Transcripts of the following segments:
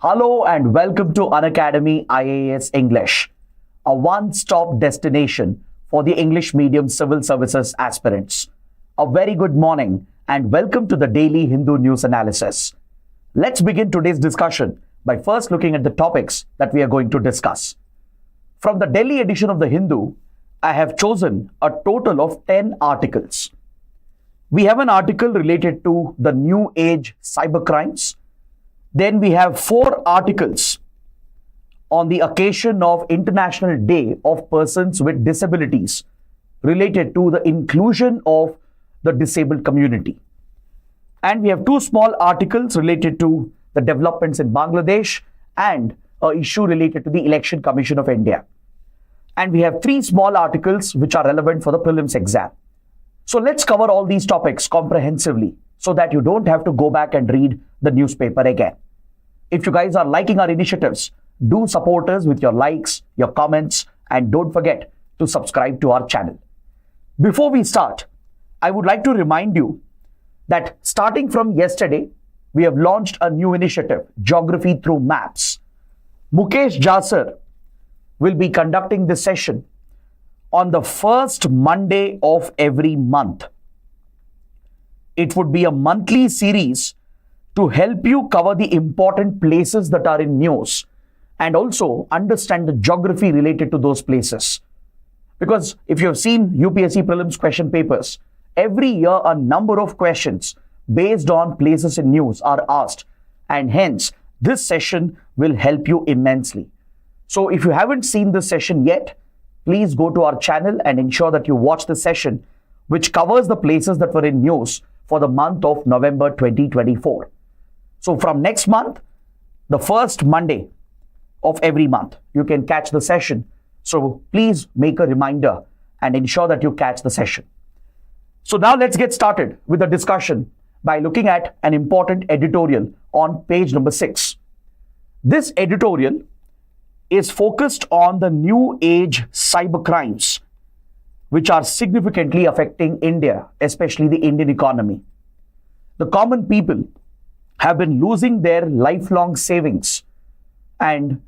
Hello and welcome to Unacademy IAS English, a one-stop destination for the English medium civil services aspirants. A very good morning and welcome to the daily Hindu news analysis. Let's begin today's discussion by first looking at the topics that we are going to discuss. From the Delhi edition of the Hindu, I have chosen a total of 10 articles. We have an article related to the new age cybercrimes. Then we have 4 articles on the occasion of International Day of Persons with Disabilities related to the inclusion of the disabled community. And we have 2 small articles related to the developments in Bangladesh and an issue related to the Election Commission of India. And we have 3 small articles which are relevant for the prelims exam. So let's cover all these topics comprehensively so that you don't have to go back and read the newspaper again. If you guys are liking our initiatives, do support us with your likes, your comments, and don't forget to subscribe to our channel. Before we start, I would like to remind you that starting from yesterday, we have launched a new initiative, Geography Through Maps. Mukesh Jasar will be conducting this session on the first Monday of every month. It would be a monthly series to help you cover the important places that are in news and also understand the geography related to those places. Because if you have seen UPSC prelims question papers, every year a number of questions based on places in news are asked, and hence this session will help you immensely. So if you haven't seen this session yet, please go to our channel and ensure that you watch the session which covers the places that were in news for the month of November 2024. So from next month, the first Monday of every month, you can catch the session. So please make a reminder and ensure that you catch the session. So now let's get started with the discussion by looking at an important editorial on page number 6. This editorial is focused on the new age cybercrimes, which are significantly affecting India, especially the Indian economy. The common people have been losing their lifelong savings, and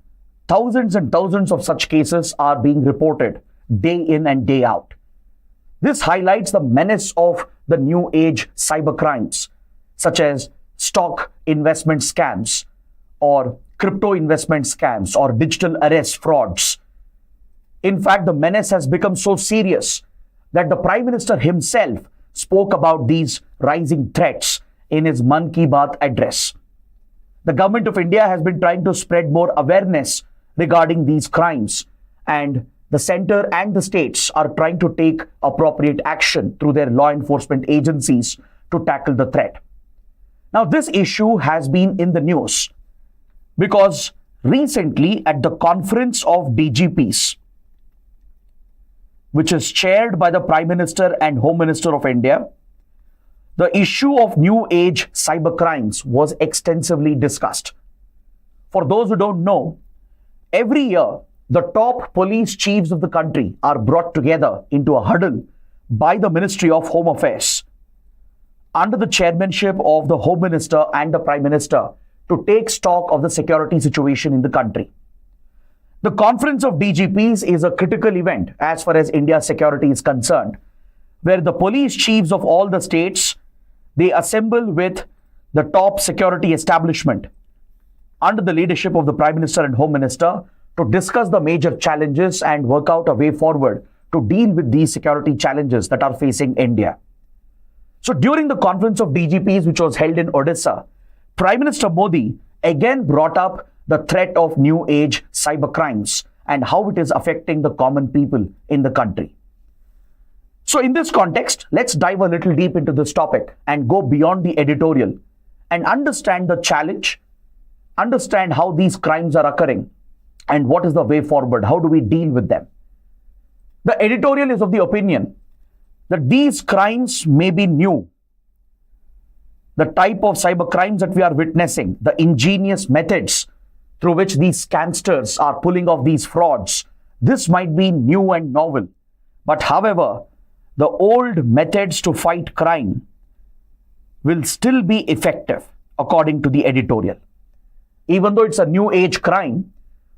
thousands of such cases are being reported day in and day out. This highlights the menace of the new age cybercrimes, such as stock investment scams or crypto investment scams or digital arrest frauds. In fact, the menace has become so serious that the Prime Minister himself spoke about these rising threats in his Mann Ki Baat address. The government of India has been trying to spread more awareness regarding these crimes, and the center and the states are trying to take appropriate action through their law enforcement agencies to tackle the threat. Now, this issue has been in the news because recently at the conference of DGPs, which is chaired by the Prime Minister and Home Minister of India, the issue of new age cybercrimes was extensively discussed. For those who don't know, every year, the top police chiefs of the country are brought together into a huddle by the Ministry of Home Affairs under the chairmanship of the Home Minister and the Prime Minister to take stock of the security situation in the country. The Conference of DGPs is a critical event as far as India's security is concerned, where the police chiefs of all the states, they assemble with the top security establishment under the leadership of the Prime Minister and Home Minister to discuss the major challenges and work out a way forward to deal with these security challenges that are facing India. So during the Conference of DGPs, which was held in Odisha, Prime Minister Modi again brought up the threat of new age cybercrimes and how it is affecting the common people in the country. So in this context, let's dive a little deep into this topic and go beyond the editorial and understand the challenge, understand how these crimes are occurring and what is the way forward, how do we deal with them. The editorial is of the opinion that these crimes may be new. The type of cyber crimes that we are witnessing, the ingenious methods through which these scamsters are pulling off these frauds, this might be new and novel. But however, the old methods to fight crime will still be effective, according to the editorial. even though it's a new age crime,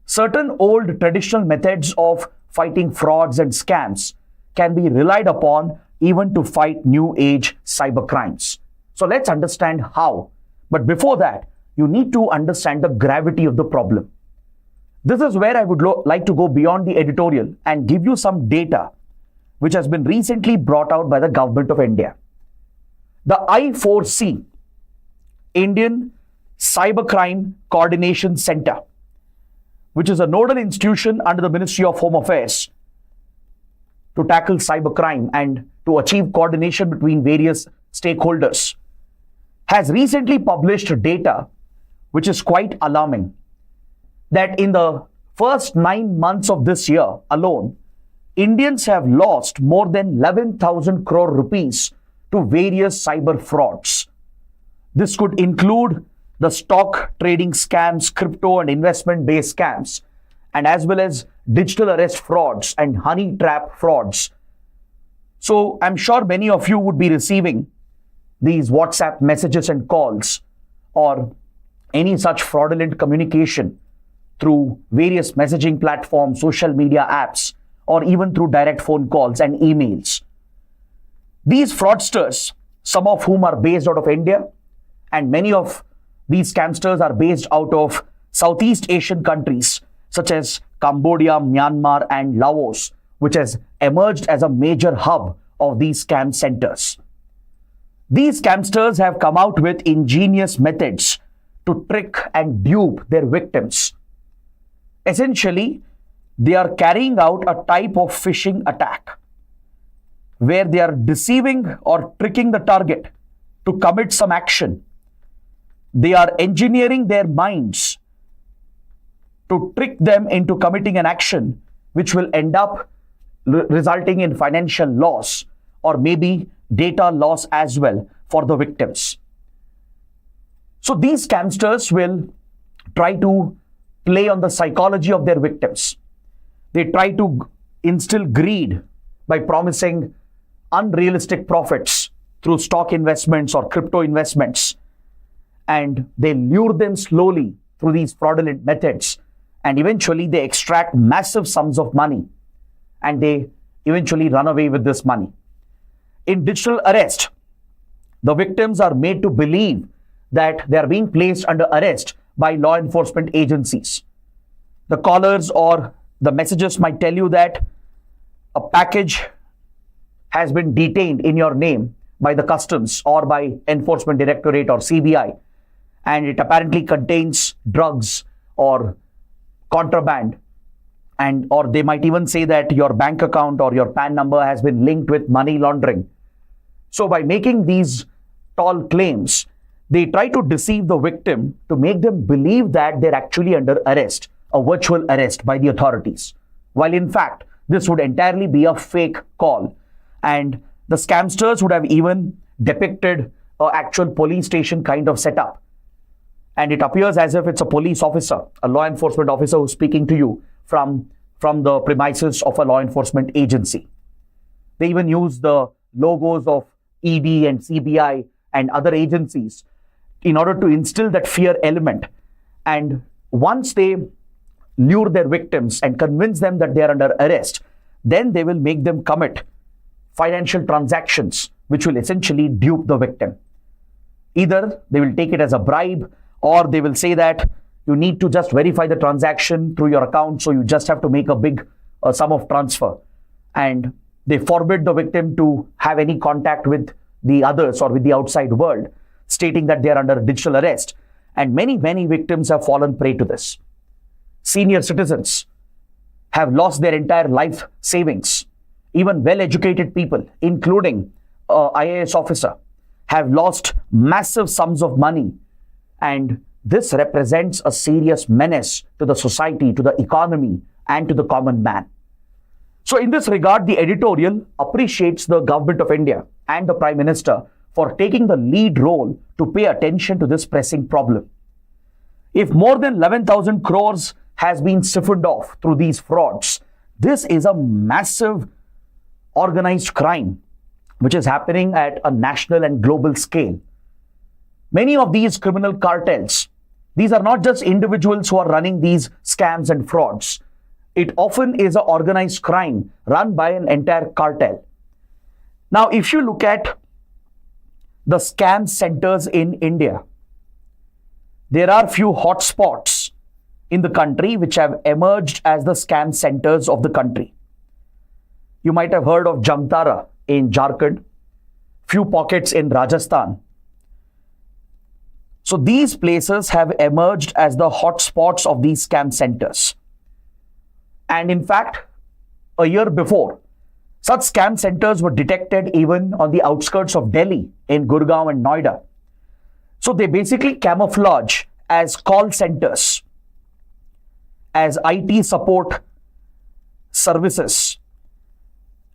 certain old traditional methods of fighting frauds and scams can be relied upon even to fight new age cyber crimes. So let's understand how. But before that, you need to understand the gravity of the problem. This is where I would like to go beyond the editorial and give you some data which has been recently brought out by the Government of India. The I4C, Indian Cybercrime Coordination Center, which is a nodal institution under the Ministry of Home Affairs to tackle cybercrime and to achieve coordination between various stakeholders, has recently published data which is quite alarming, that in the first 9 months of this year alone, Indians have lost more than 11,000 crore rupees to various cyber frauds. This could include the stock trading scams, crypto and investment-based scams, and as well as digital arrest frauds and honey trap frauds. So I'm sure many of you would be receiving these WhatsApp messages and calls or any such fraudulent communication through various messaging platforms, social media apps, or even through direct phone calls and emails. These fraudsters, some of whom are based out of India, and many of these scamsters are based out of Southeast Asian countries such as Cambodia, Myanmar, and Laos, which has emerged as a major hub of these scam centers. These scamsters have come out with ingenious methods to trick and dupe their victims. Essentially, they are carrying out a type of phishing attack where they are deceiving or tricking the target to commit some action. They are engineering their minds to trick them into committing an action which will end up resulting in financial loss or maybe data loss as well for the victims. So these scamsters will try to play on the psychology of their victims. They try to instill greed by promising unrealistic profits through stock investments or crypto investments. And they lure them slowly through these fraudulent methods. And eventually they extract massive sums of money. And they eventually run away with this money. In digital arrest, the victims are made to believe that they are being placed under arrest by law enforcement agencies. The callers or the messages might tell you that a package has been detained in your name by the customs or by Enforcement Directorate or CBI, and it apparently contains drugs or contraband, and or they might even say that your bank account or your PAN number has been linked with money laundering. So by making these tall claims, they try to deceive the victim to make them believe that they're actually under arrest, a virtual arrest by the authorities, while in fact this would entirely be a fake call. And the scamsters would have even depicted an actual police station kind of setup. And it appears as if it's a police officer, a law enforcement officer who's speaking to you from the premises of a law enforcement agency. They even use the logos of ED and CBI and other agencies in order to instill that fear element. And once they lure their victims and convince them that they are under arrest, then they will make them commit financial transactions which will essentially dupe the victim. Either they will take it as a bribe, or they will say that you need to just verify the transaction through your account, so you just have to make a big sum of transfer. And they forbid the victim to have any contact with the others or with the outside world, stating that they are under digital arrest. And many victims have fallen prey to this. Senior citizens have lost their entire life savings. Even well-educated people, including an IAS officer, have lost massive sums of money. And this represents a serious menace to the society, to the economy, and to the common man. So in this regard, the editorial appreciates the Government of India and the Prime Minister for taking the lead role to pay attention to this pressing problem. If more than 11,000 crores has been siphoned off through these frauds, this is a massive organized crime which is happening at a national and global scale. Many of these criminal cartels These are not just individuals who are running these scams and frauds. It often is an organized crime run by an entire cartel. Now, if you look at the scam centers in India, there are few hotspots in the country which have emerged as the scam centers of the country. You might have heard of Jamtara in Jharkhand, few pockets in Rajasthan. So these places have emerged as the hotspots of these scam centers. And in fact, a year before, such scam centers were detected even on the outskirts of Delhi in Gurgaon and Noida. So they basically camouflage as call centers, as IT support services.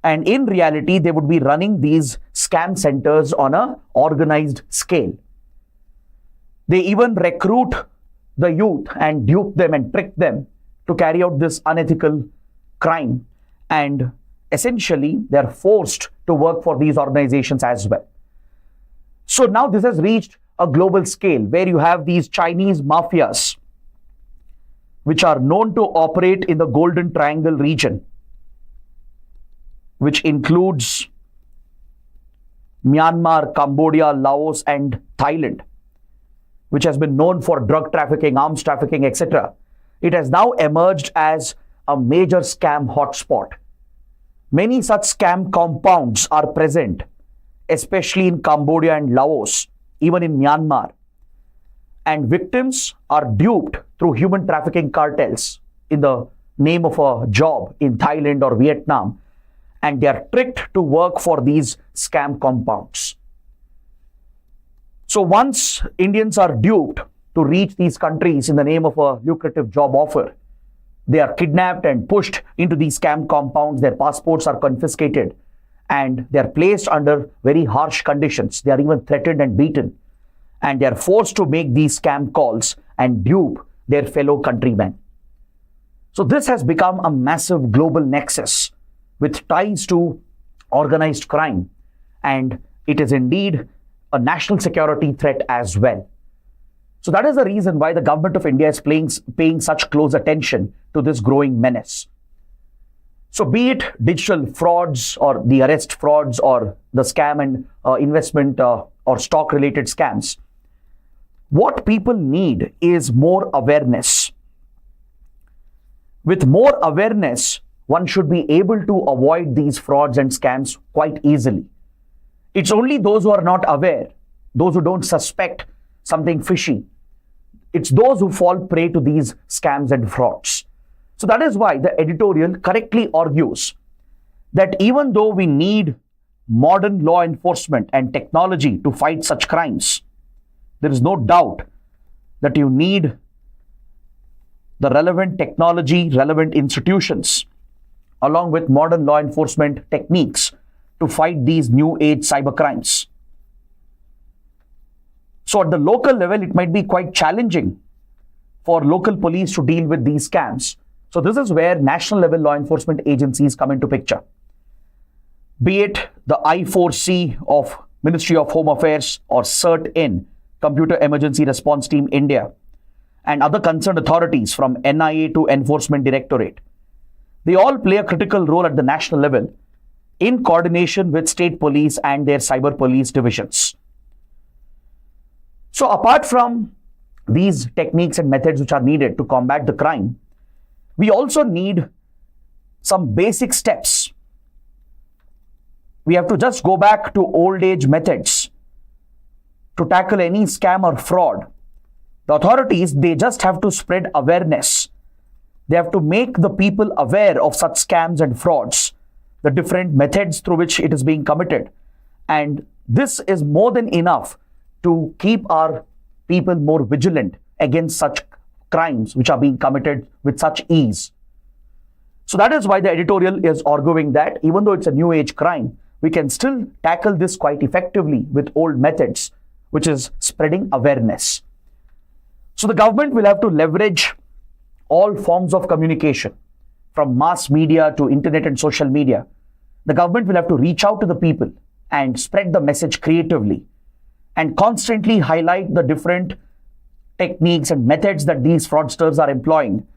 And in reality, they would be running these scam centers on an organized scale. They even recruit the youth and dupe them and trick them to carry out this unethical crime. And essentially, they're forced to work for these organizations as well. So now this has reached a global scale where you have these Chinese mafias, which are known to operate in the Golden Triangle region, which includes Myanmar, Cambodia, Laos, and Thailand, which has been known for drug trafficking, arms trafficking, etc. It has now emerged as a major scam hotspot. Many such scam compounds are present, especially in Cambodia and Laos, even in Myanmar. And victims are duped through human trafficking cartels in the name of a job in Thailand or Vietnam, and they are tricked to work for these scam compounds. So once Indians are duped to reach these countries in the name of a lucrative job offer, they are kidnapped and pushed into these scam compounds. Their passports are confiscated and they are placed under very harsh conditions. They are even threatened and beaten, and they are forced to make these scam calls and dupe their fellow countrymen. So this has become a massive global nexus with ties to organized crime, and it is indeed a national security threat as well. So that is the reason why the government of India is paying such close attention to this growing menace. So be it digital frauds or the arrest frauds or the scam and investment or stock related scams, what people need is more awareness. With more awareness, one should be able to avoid these frauds and scams quite easily. It's only those who are not aware, those who don't suspect something fishy. It's those who fall prey to these scams and frauds. So that is why the editorial correctly argues that even though we need modern law enforcement and technology to fight such crimes, there is no doubt that you need the relevant technology, relevant institutions, along with modern law enforcement techniques to fight these new age cyber crimes. So at the local level, it might be quite challenging for local police to deal with these scams. So this is where national level law enforcement agencies come into picture. Be it the I4C of Ministry of Home Affairs or Cert In, Computer Emergency Response Team India, and other concerned authorities from NIA to Enforcement Directorate. They all play a critical role at the national level in coordination with state police and their cyber police divisions. So apart from these techniques and methods which are needed to combat the crime, we also need some basic steps. We have to just go back to old age methods to tackle any scam or fraud. The authorities, they just have to spread awareness. They have to make the people aware of such scams and frauds, the different methods through which it is being committed. And this is more than enough to keep our people more vigilant against such crimes which are being committed with such ease. So that is why the editorial is arguing that even though it's a new age crime, we can still tackle this quite effectively with old methods, which is spreading awareness. So the government will have to leverage all forms of communication, from mass media to internet and social media. The government will have to reach out to the people and spread the message creatively and constantly highlight the different techniques and methods that these fraudsters are employing,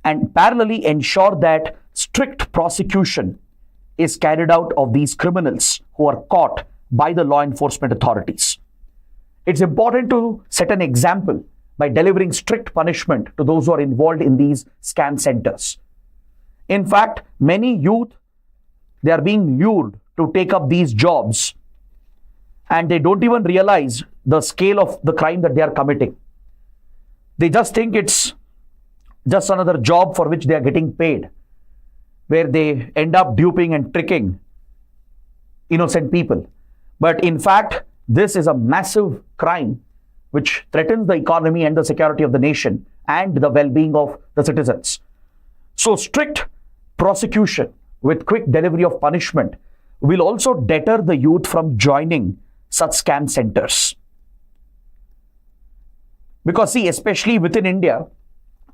and parallelly ensure that strict prosecution is carried out of these criminals who are caught by the law enforcement authorities. It's important to set an example by delivering strict punishment to those who are involved in these scam centers. In fact, many youth, they are being lured to take up these jobs and they don't even realize the scale of the crime that they are committing. They just think it's just another job for which they are getting paid, where they end up duping and tricking innocent people. But in fact, this is a massive crime which threatens the economy and the security of the nation and the well-being of the citizens. So strict prosecution with quick delivery of punishment will also deter the youth from joining such scam centers. Because see, especially within India,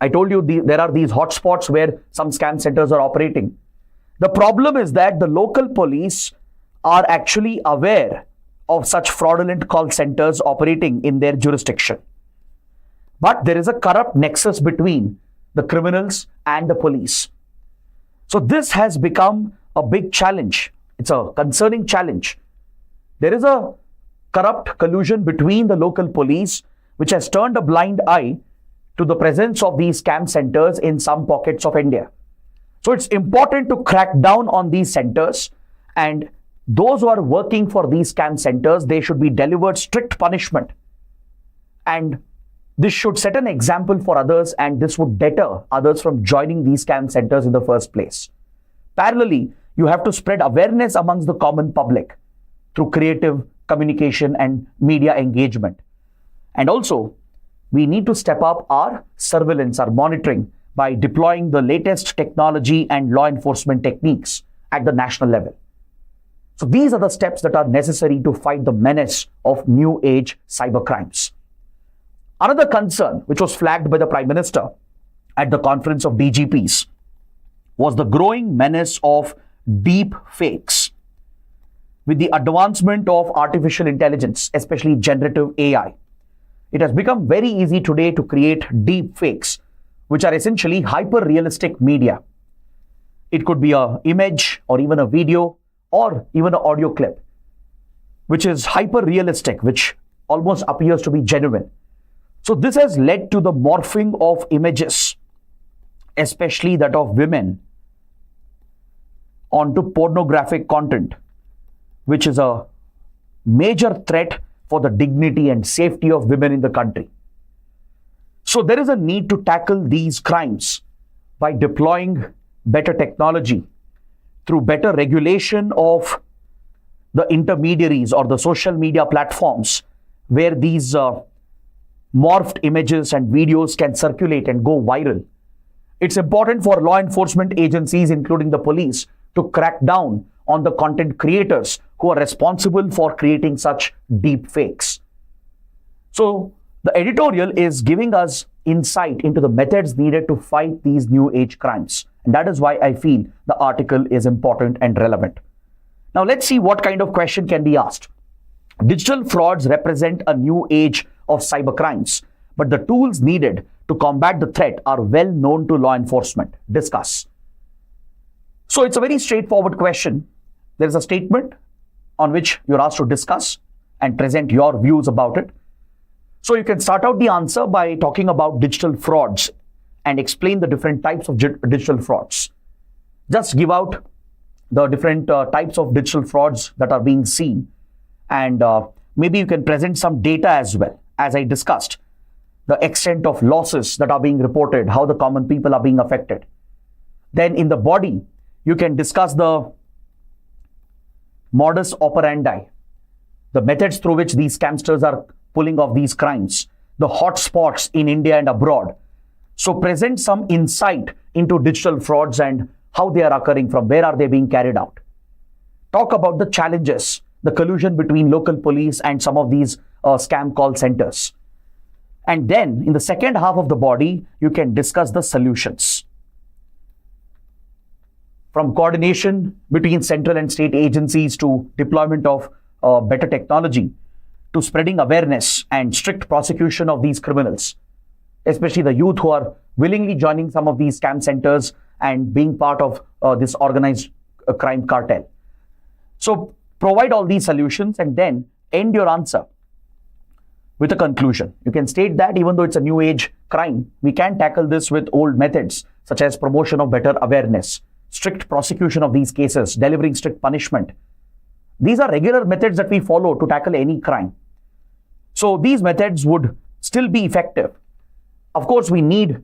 I told you there are these hotspots where some scam centers are operating. The problem is that the local police are actually aware of such fraudulent call centers operating in their jurisdiction. But there is a corrupt nexus between the criminals and the police. So this has become a big challenge. It's a concerning challenge. There is a corrupt collusion between the local police, which has turned a blind eye to the presence of these scam centers in some pockets of India. So it's important to crack down on these centers, and those who are working for these scam centers, they should be delivered strict punishment. And this should set an example for others, and this would deter others from joining these scam centers in the first place. Parallelly, you have to spread awareness amongst the common public through creative communication and media engagement. And also, we need to step up our surveillance, our monitoring, by deploying the latest technology and law enforcement techniques at the national level. So these are the steps that are necessary to fight the menace of new age cybercrimes. Another concern which was flagged by the Prime Minister at the conference of DGPs was the growing menace of deep fakes. With the advancement of artificial intelligence, especially generative AI, it has become very easy today to create deep fakes, which are essentially hyper-realistic media. It could be an image or even a video or even an audio clip, which is hyper-realistic, which almost appears to be genuine. So this has led to the morphing of images, especially that of women, onto pornographic content, which is a major threat for the dignity and safety of women in the country. So there is a need to tackle these crimes by deploying better technology through better regulation of the intermediaries or the social media platforms where these morphed images and videos can circulate and go viral. It's important for law enforcement agencies, including the police, to crack down on the content creators who are responsible for creating such deep fakes. So the editorial is giving us insight into the methods needed to fight these new age crimes. And that is why I feel the article is important and relevant. Now let's see what kind of question can be asked. Digital frauds represent a new age of cybercrimes, but the tools needed to combat the threat are well known to law enforcement. Discuss. So it's a very straightforward question. There is a statement on which you're asked to discuss and present your views about it. So you can start out the answer by talking about digital frauds and explain the different types of digital frauds. Just give out the different types of digital frauds that are being seen, and maybe you can present some data as well, as I discussed, the extent of losses that are being reported, how the common people are being affected. Then in the body, you can discuss the modus operandi, the methods through which these scamsters are pulling off these crimes, the hotspots in India and abroad. So present some insight into digital frauds and how they are occurring, from where are they being carried out. Talk about the challenges, the collusion between local police and some of these scam call centers. And then in the second half of the body, you can discuss the solutions. From coordination between central and state agencies to deployment of better technology to spreading awareness and strict prosecution of these criminals. especially the youth who are willingly joining some of these scam centers and being part of this organized crime cartel. So provide all these solutions and then end your answer with a conclusion. You can state that even though it's a new age crime, we can tackle this with old methods such as promotion of better awareness, strict prosecution of these cases, delivering strict punishment. These are regular methods that we follow to tackle any crime. So these methods would still be effective. Of course, we need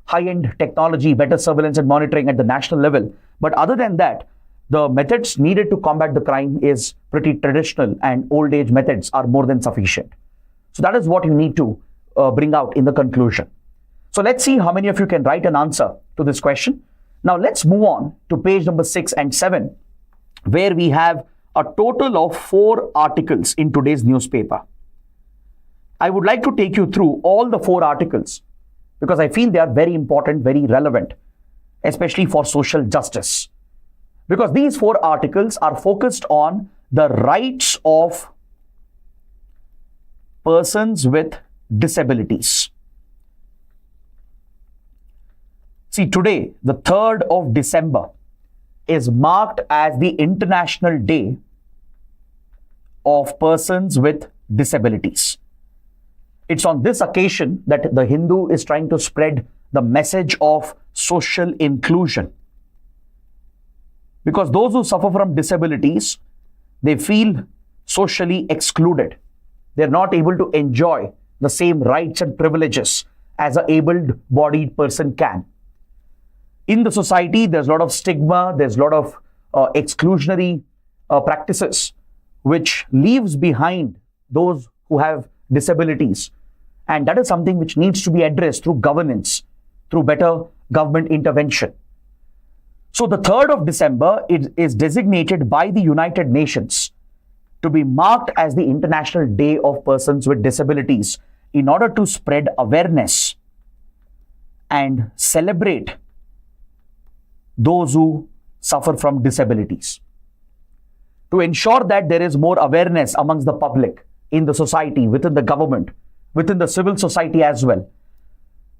high-end technology, better surveillance and monitoring at the national level. But other than that, the methods needed to combat the crime is pretty traditional, and old age methods are more than sufficient. So that is what you need to bring out in the conclusion. So let's see how many of you can write an answer to this question. Now let's move on to page number 6 and 7, where we have a total of 4 articles in today's newspaper. I would like to take you through all the 4 articles because I feel they are very important, very relevant, especially for social justice. Because these 4 articles are focused on the rights of persons with disabilities. See, today, the 3rd of December, is marked as the International Day of Persons with Disabilities. It's on this occasion that the Hindu is trying to spread the message of social inclusion. Because those who suffer from disabilities, they feel socially excluded. They're not able to enjoy the same rights and privileges as an able-bodied person can. In the society, there's a lot of stigma, there's a lot of exclusionary practices, which leaves behind those who have disabilities. And that is something which needs to be addressed through governance, through better government intervention. So the 3rd of December is designated by the United Nations to be marked as the International Day of Persons with Disabilities in order to spread awareness and celebrate those who suffer from disabilities. To ensure that there is more awareness amongst the public, in the society, within the government, within the civil society as well,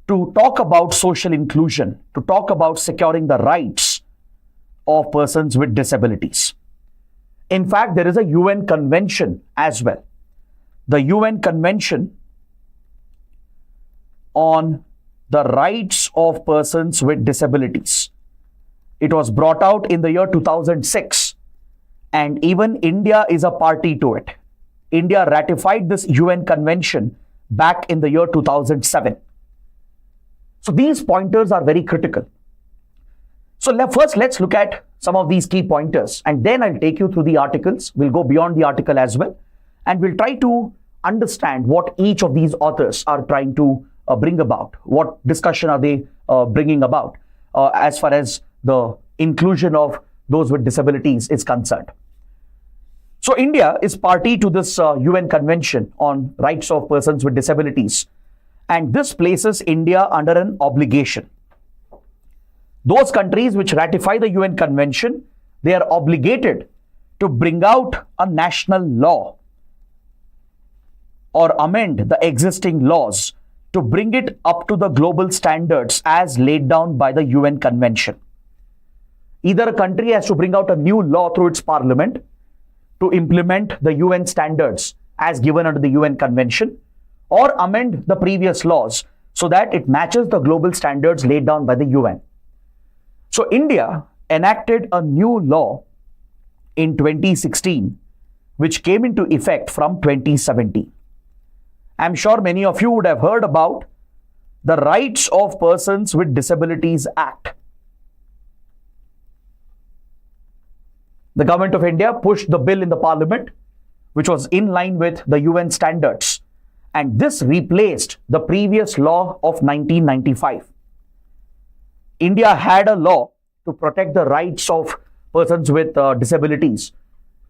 to talk about social inclusion, to talk about securing the rights of persons with disabilities. In fact, there is a UN convention as well. The UN Convention on the Rights of Persons with Disabilities. It was brought out in the year 2006, and even India is a party to it. India ratified this UN convention back in the year 2007. So these pointers are very critical. So first, let's look at some of these key pointers, and then I'll take you through the articles. We'll go beyond the article as well, and we'll try to understand what each of these authors are trying to bring about. What discussion are they bringing about as far as the inclusion of those with disabilities is concerned. So India is party to this UN Convention on Rights of Persons with Disabilities, and this places India under an obligation. Those countries which ratify the UN Convention, they are obligated to bring out a national law or amend the existing laws to bring it up to the global standards as laid down by the UN Convention. Either a country has to bring out a new law through its parliament to implement the UN standards as given under the UN Convention, or amend the previous laws so that it matches the global standards laid down by the UN. So India enacted a new law in 2016, which came into effect from 2017. I'm sure many of you would have heard about the Rights of Persons with Disabilities Act. The government of India pushed the bill in the parliament, which was in line with the UN standards, and this replaced the previous law of 1995. India had a law to protect the rights of persons with disabilities.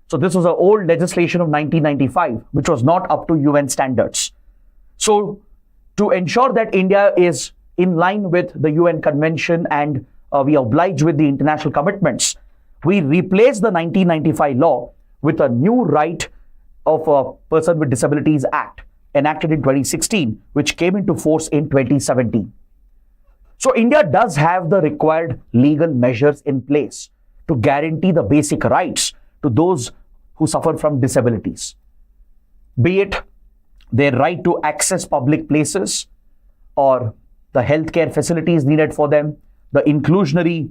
So this was an old legislation of 1995, which was not up to UN standards. So to ensure that India is in line with the UN Convention and we oblige with the international commitments, we replaced the 1995 law with a new right of a Person with Disabilities Act, enacted in 2016, which came into force in 2017. So India does have the required legal measures in place to guarantee the basic rights to those who suffer from disabilities, be it their right to access public places or the healthcare facilities needed for them, the inclusionary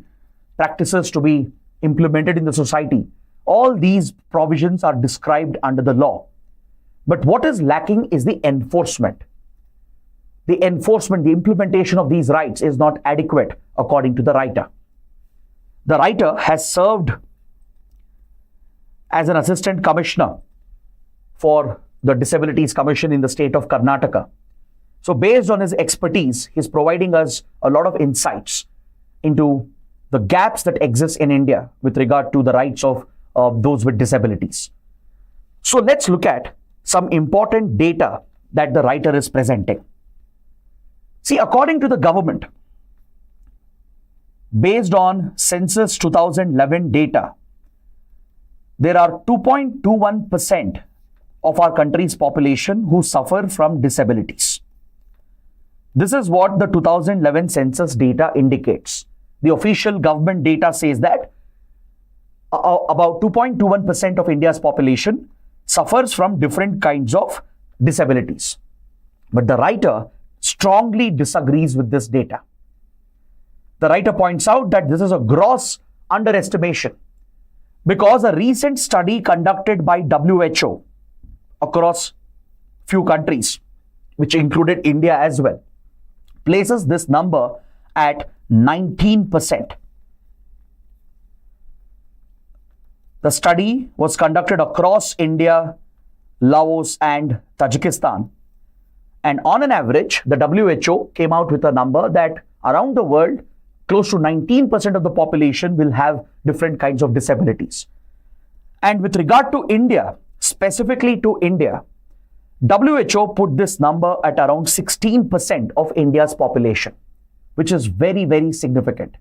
practices to be implemented in the society. All these provisions are described under the law. But what is lacking is the enforcement. The implementation of these rights is not adequate, according to the writer. The writer has served as an assistant commissioner for the Disabilities Commission in the state of Karnataka. So based on his expertise, he's providing us a lot of insights into the gaps that exist in India with regard to the rights of those with disabilities. So let's look at some important data that the writer is presenting. See, according to the government, based on Census 2011 data, there are 2.21% of our country's population who suffer from disabilities. This is what the 2011 census data indicates. The official government data says that about 2.21% of India's population suffers from different kinds of disabilities. But the writer strongly disagrees with this data. The writer points out that this is a gross underestimation because a recent study conducted by WHO across few countries, which included India as well, places this number at 19%. The study was conducted across India, Laos, and Tajikistan. And on an average, the WHO came out with a number that around the world, close to 19% of the population will have different kinds of disabilities. And with regard to India, specifically to India, WHO put this number at around 16% of India's population, which is very, very significant.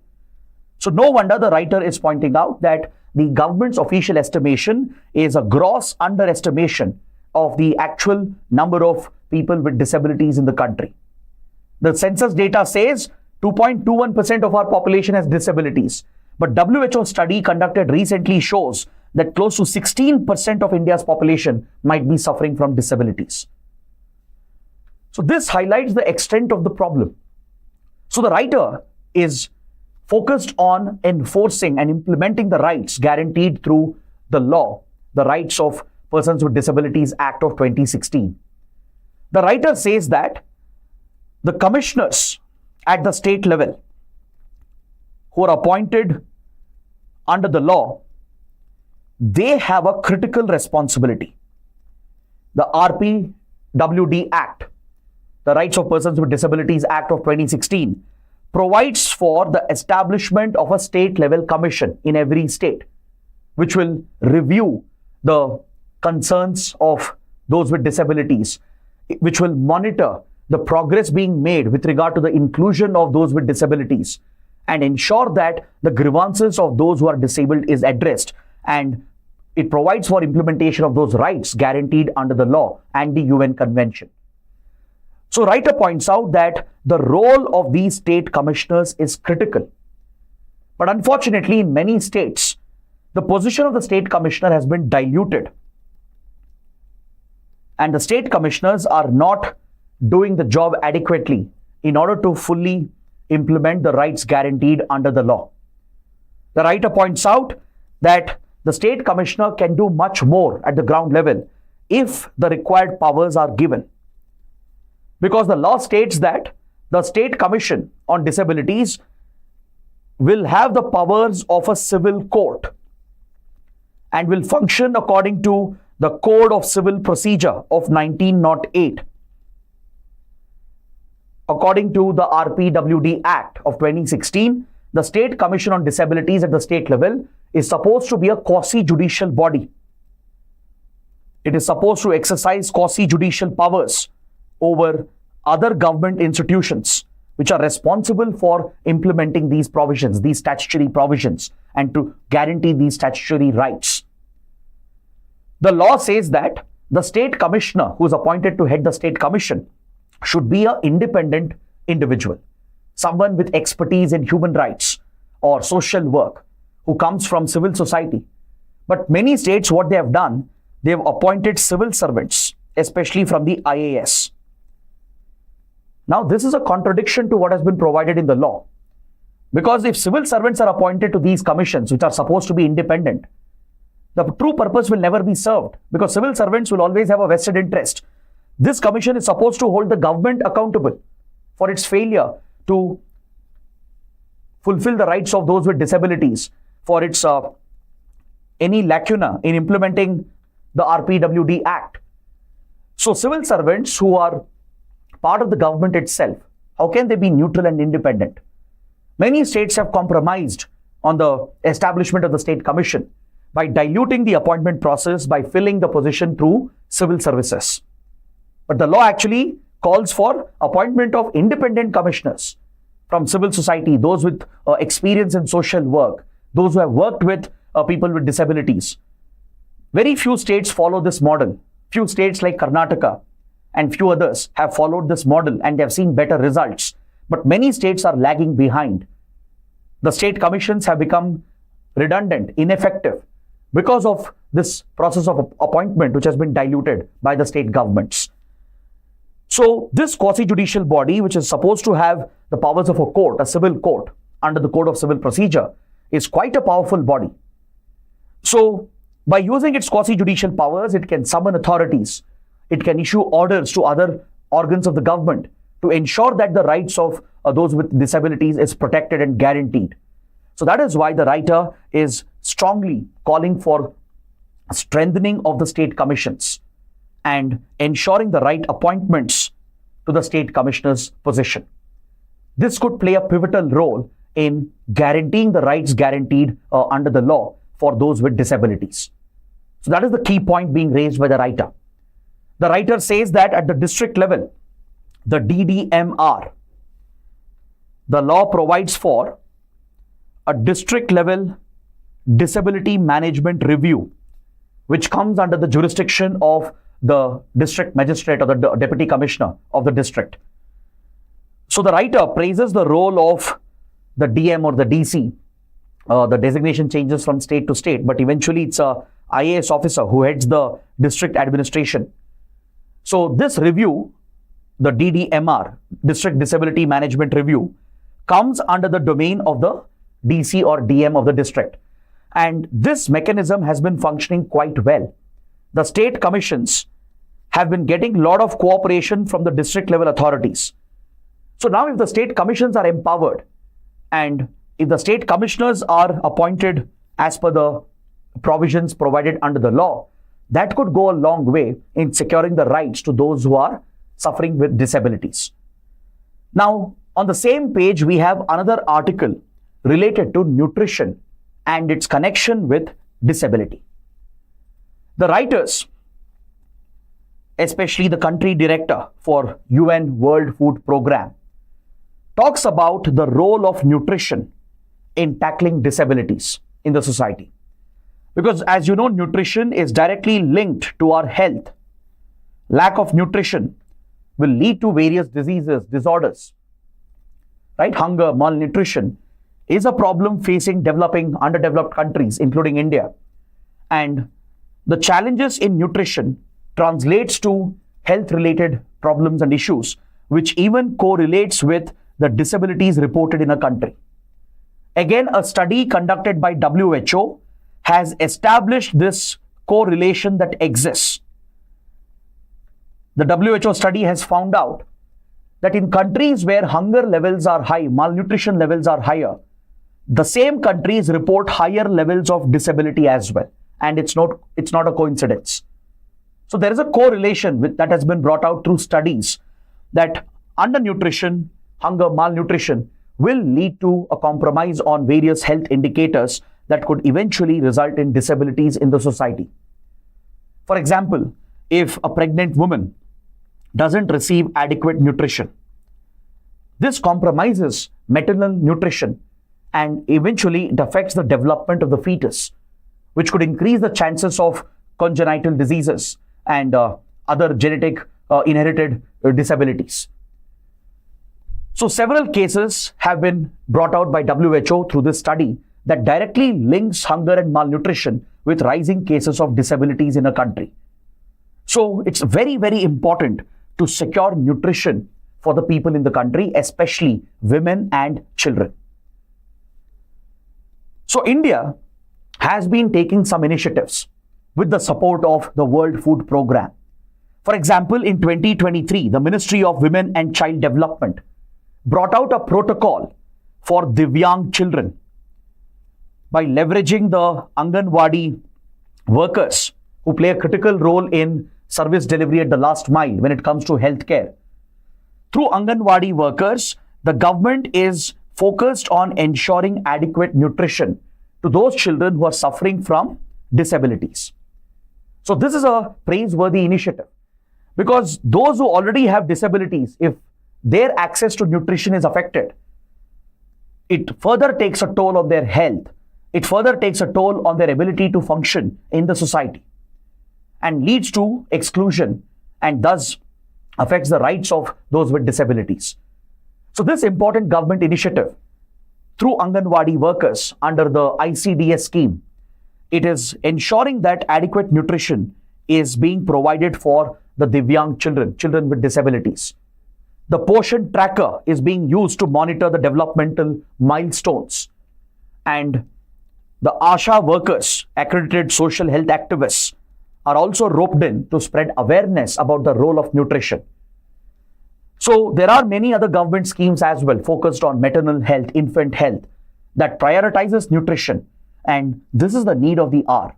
So no wonder the writer is pointing out that the government's official estimation is a gross underestimation of the actual number of people with disabilities in the country. The census data says 2.21% of our population has disabilities, but WHO study conducted recently shows that close to 16% of India's population might be suffering from disabilities. So this highlights the extent of the problem. So the writer is focused on enforcing and implementing the rights guaranteed through the law, the Rights of Persons with Disabilities Act of 2016. The writer says that the commissioners at the state level who are appointed under the law, they have a critical responsibility. The RPWD Act, the Rights of Persons with Disabilities Act of 2016, provides for the establishment of a state-level commission in every state, which will review the concerns of those with disabilities, which will monitor the progress being made with regard to the inclusion of those with disabilities and ensure that the grievances of those who are disabled is addressed, and it provides for implementation of those rights guaranteed under the law and the UN Convention. So writer points out that the role of these state commissioners is critical. But unfortunately, in many states, the position of the state commissioner has been diluted. And the state commissioners are not doing the job adequately in order to fully implement the rights guaranteed under the law. The writer points out that the state commissioner can do much more at the ground level if the required powers are given. Because the law states that the State Commission on Disabilities will have the powers of a civil court and will function according to the Code of Civil Procedure of 1908. According to the RPWD Act of 2016, the State Commission on Disabilities at the state level is supposed to be a quasi-judicial body. It is supposed to exercise quasi-judicial powers over other government institutions which are responsible for implementing these provisions, these statutory provisions, and to guarantee these statutory rights. The law says that the state commissioner who is appointed to head the state commission should be an independent individual, someone with expertise in human rights or social work who comes from civil society. But many states, what they have done, they have appointed civil servants, especially from the IAS. Now, this is a contradiction to what has been provided in the law. Because if civil servants are appointed to these commissions, which are supposed to be independent, the true purpose will never be served, because civil servants will always have a vested interest. This commission is supposed to hold the government accountable for its failure to fulfill the rights of those with disabilities, for its any lacuna in implementing the RPWD Act. So civil servants who are part of the government itself, how can they be neutral and independent? Many states have compromised on the establishment of the state commission by diluting the appointment process by filling the position through civil services. But the law actually calls for appointment of independent commissioners from civil society, those with experience in social work, those who have worked with people with disabilities. Very few states follow this model. Few states like Karnataka and few others have followed this model and they have seen better results. But many states are lagging behind. The state commissions have become redundant, ineffective because of this process of appointment which has been diluted by the state governments. So this quasi-judicial body, which is supposed to have the powers of a court, a civil court, under the Code of Civil Procedure, is quite a powerful body. So by using its quasi-judicial powers, it can summon authorities. It can issue orders to other organs of the government to ensure that the rights of those with disabilities is protected and guaranteed. So that is why the writer is strongly calling for strengthening of the state commissions and ensuring the right appointments to the state commissioner's position. This could play a pivotal role in guaranteeing the rights guaranteed under the law for those with disabilities. So that is the key point being raised by the writer. The writer says that at the district level, the DDMR, the law provides for a district level disability management review, which comes under the jurisdiction of the district magistrate or the deputy commissioner of the district. So the writer praises the role of the DM or the DC. The designation changes from state to state, but eventually it's a IAS officer who heads the district administration. So this review, the DDMR, District Disability Management Review, comes under the domain of the DC or DM of the district. And this mechanism has been functioning quite well. The state commissions have been getting a lot of cooperation from the district level authorities. So now if the state commissions are empowered and if the state commissioners are appointed as per the provisions provided under the law, that could go a long way in securing the rights to those who are suffering with disabilities. Now, on the same page, we have another article related to nutrition and its connection with disability. The writers, especially the country director for UN World Food Programme, talks about the role of nutrition in tackling disabilities in the society. Because as you know, nutrition is directly linked to our health. Lack of nutrition will lead to various diseases, disorders. Right? Hunger, malnutrition is a problem facing developing, underdeveloped countries, including India. And the challenges in nutrition translates to health-related problems and issues, which even correlates with the disabilities reported in a country. Again, a study conducted by WHO has established this correlation that exists. The WHO study has found out that in countries where hunger levels are high, malnutrition levels are higher, the same countries report higher levels of disability as well. And it's not a coincidence. So there is a correlation that has been brought out through studies that undernutrition, hunger, malnutrition will lead to a compromise on various health indicators that could eventually result in disabilities in the society. For example, if a pregnant woman doesn't receive adequate nutrition, this compromises maternal nutrition and eventually it affects the development of the fetus, which could increase the chances of congenital diseases and other genetic inherited disabilities. So several cases have been brought out by WHO through this study that directly links hunger and malnutrition with rising cases of disabilities in a country. So it's very, very important to secure nutrition for the people in the country, especially women and children. So India has been taking some initiatives with the support of the World Food Programme. For example, in 2023, the Ministry of Women and Child Development brought out a protocol for Divyang children by leveraging the Anganwadi workers who play a critical role in service delivery at the last mile when it comes to healthcare. Through Anganwadi workers, the government is focused on ensuring adequate nutrition to those children who are suffering from disabilities. So this is a praiseworthy initiative because those who already have disabilities, if their access to nutrition is affected, it further takes a toll on their health. It further takes a toll on their ability to function in the society and leads to exclusion and thus affects the rights of those with disabilities. So this important government initiative through Anganwadi workers under the ICDS scheme, it is ensuring that adequate nutrition is being provided for the Divyang children with disabilities. The Poshan tracker is being used to monitor the developmental milestones, and the ASHA workers, accredited social health activists, are also roped in to spread awareness about the role of nutrition. So there are many other government schemes as well focused on maternal health, infant health that prioritizes nutrition, and this is the need of the hour.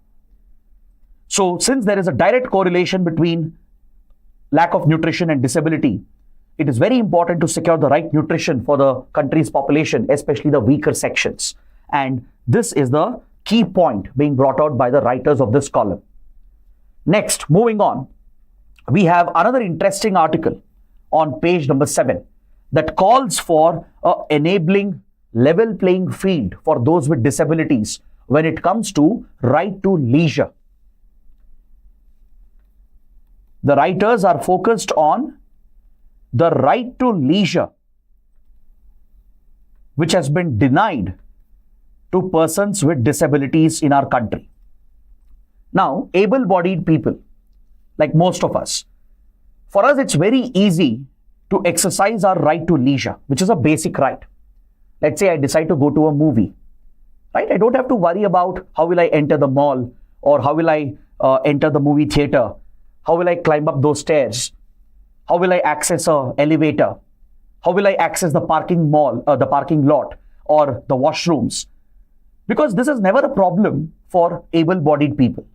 So since there is a direct correlation between lack of nutrition and disability, it is very important to secure the right nutrition for the country's population, especially the weaker sections. And this is the key point being brought out by the writers of this column. Next, moving on, we have another interesting article on page number 7 that calls for an enabling level playing field for those with disabilities when it comes to right to leisure. The writers are focused on the right to leisure which has been denied to persons with disabilities in our country. Now, able-bodied people, like most of us, for us it's very easy to exercise our right to leisure, which is a basic right. Let's say I decide to go to a movie, right? I don't have to worry about how will I enter the mall or how will I enter the movie theater, how will I climb up those stairs, how will I access an elevator, how will I access the parking lot or the washrooms, because this is never a problem for able-bodied people.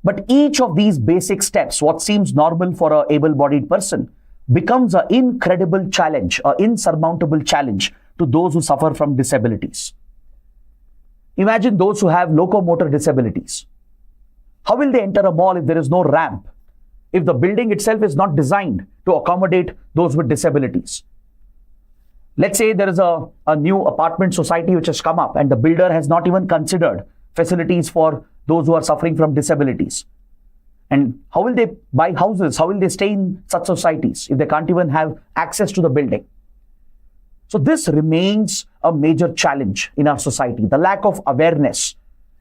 But each of these basic steps, what seems normal for an able-bodied person, becomes an incredible challenge, an insurmountable challenge to those who suffer from disabilities. Imagine those who have locomotor disabilities. How will they enter a mall if there is no ramp? If the building itself is not designed to accommodate those with disabilities? Let's say there is a new apartment society which has come up and the builder has not even considered facilities for those who are suffering from disabilities. And how will they buy houses? How will they stay in such societies if they can't even have access to the building? So this remains a major challenge in our society, the lack of awareness,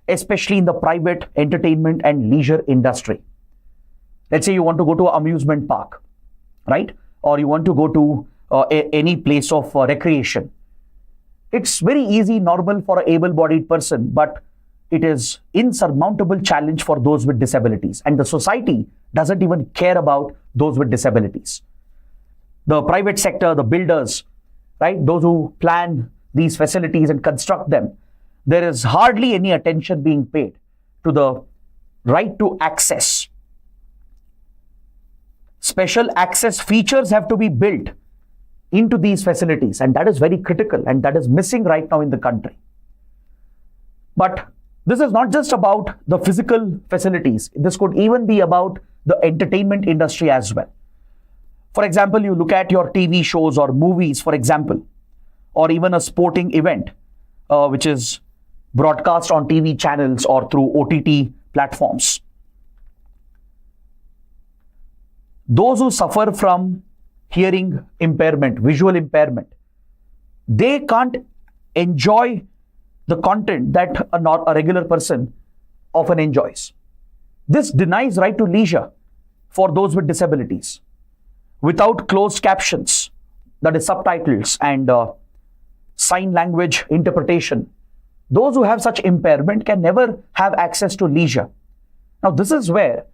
especially in the private entertainment and leisure industry. Let's say you want to go to an amusement park, right? Or you want to go to any place of recreation. It's very easy, normal for an able-bodied person, but it is insurmountable challenge for those with disabilities. And the society doesn't even care about those with disabilities. The private sector, the builders, right? Those who plan these facilities and construct them, there is hardly any attention being paid to the right to access. Special access features have to be built into these facilities, and that is very critical, and that is missing right now in the country. But this is not just about the physical facilities. This could even be about the entertainment industry as well. For example, you look at your TV shows or movies, for example, or even a sporting event, which is broadcast on TV channels or through OTT platforms. those who suffer from hearing impairment, visual impairment, they can't enjoy the content that a regular person often enjoys. This denies right to leisure for those with disabilities. Without closed captions, that is subtitles and sign language interpretation, those who have such impairment can never have access to leisure. Now, this is where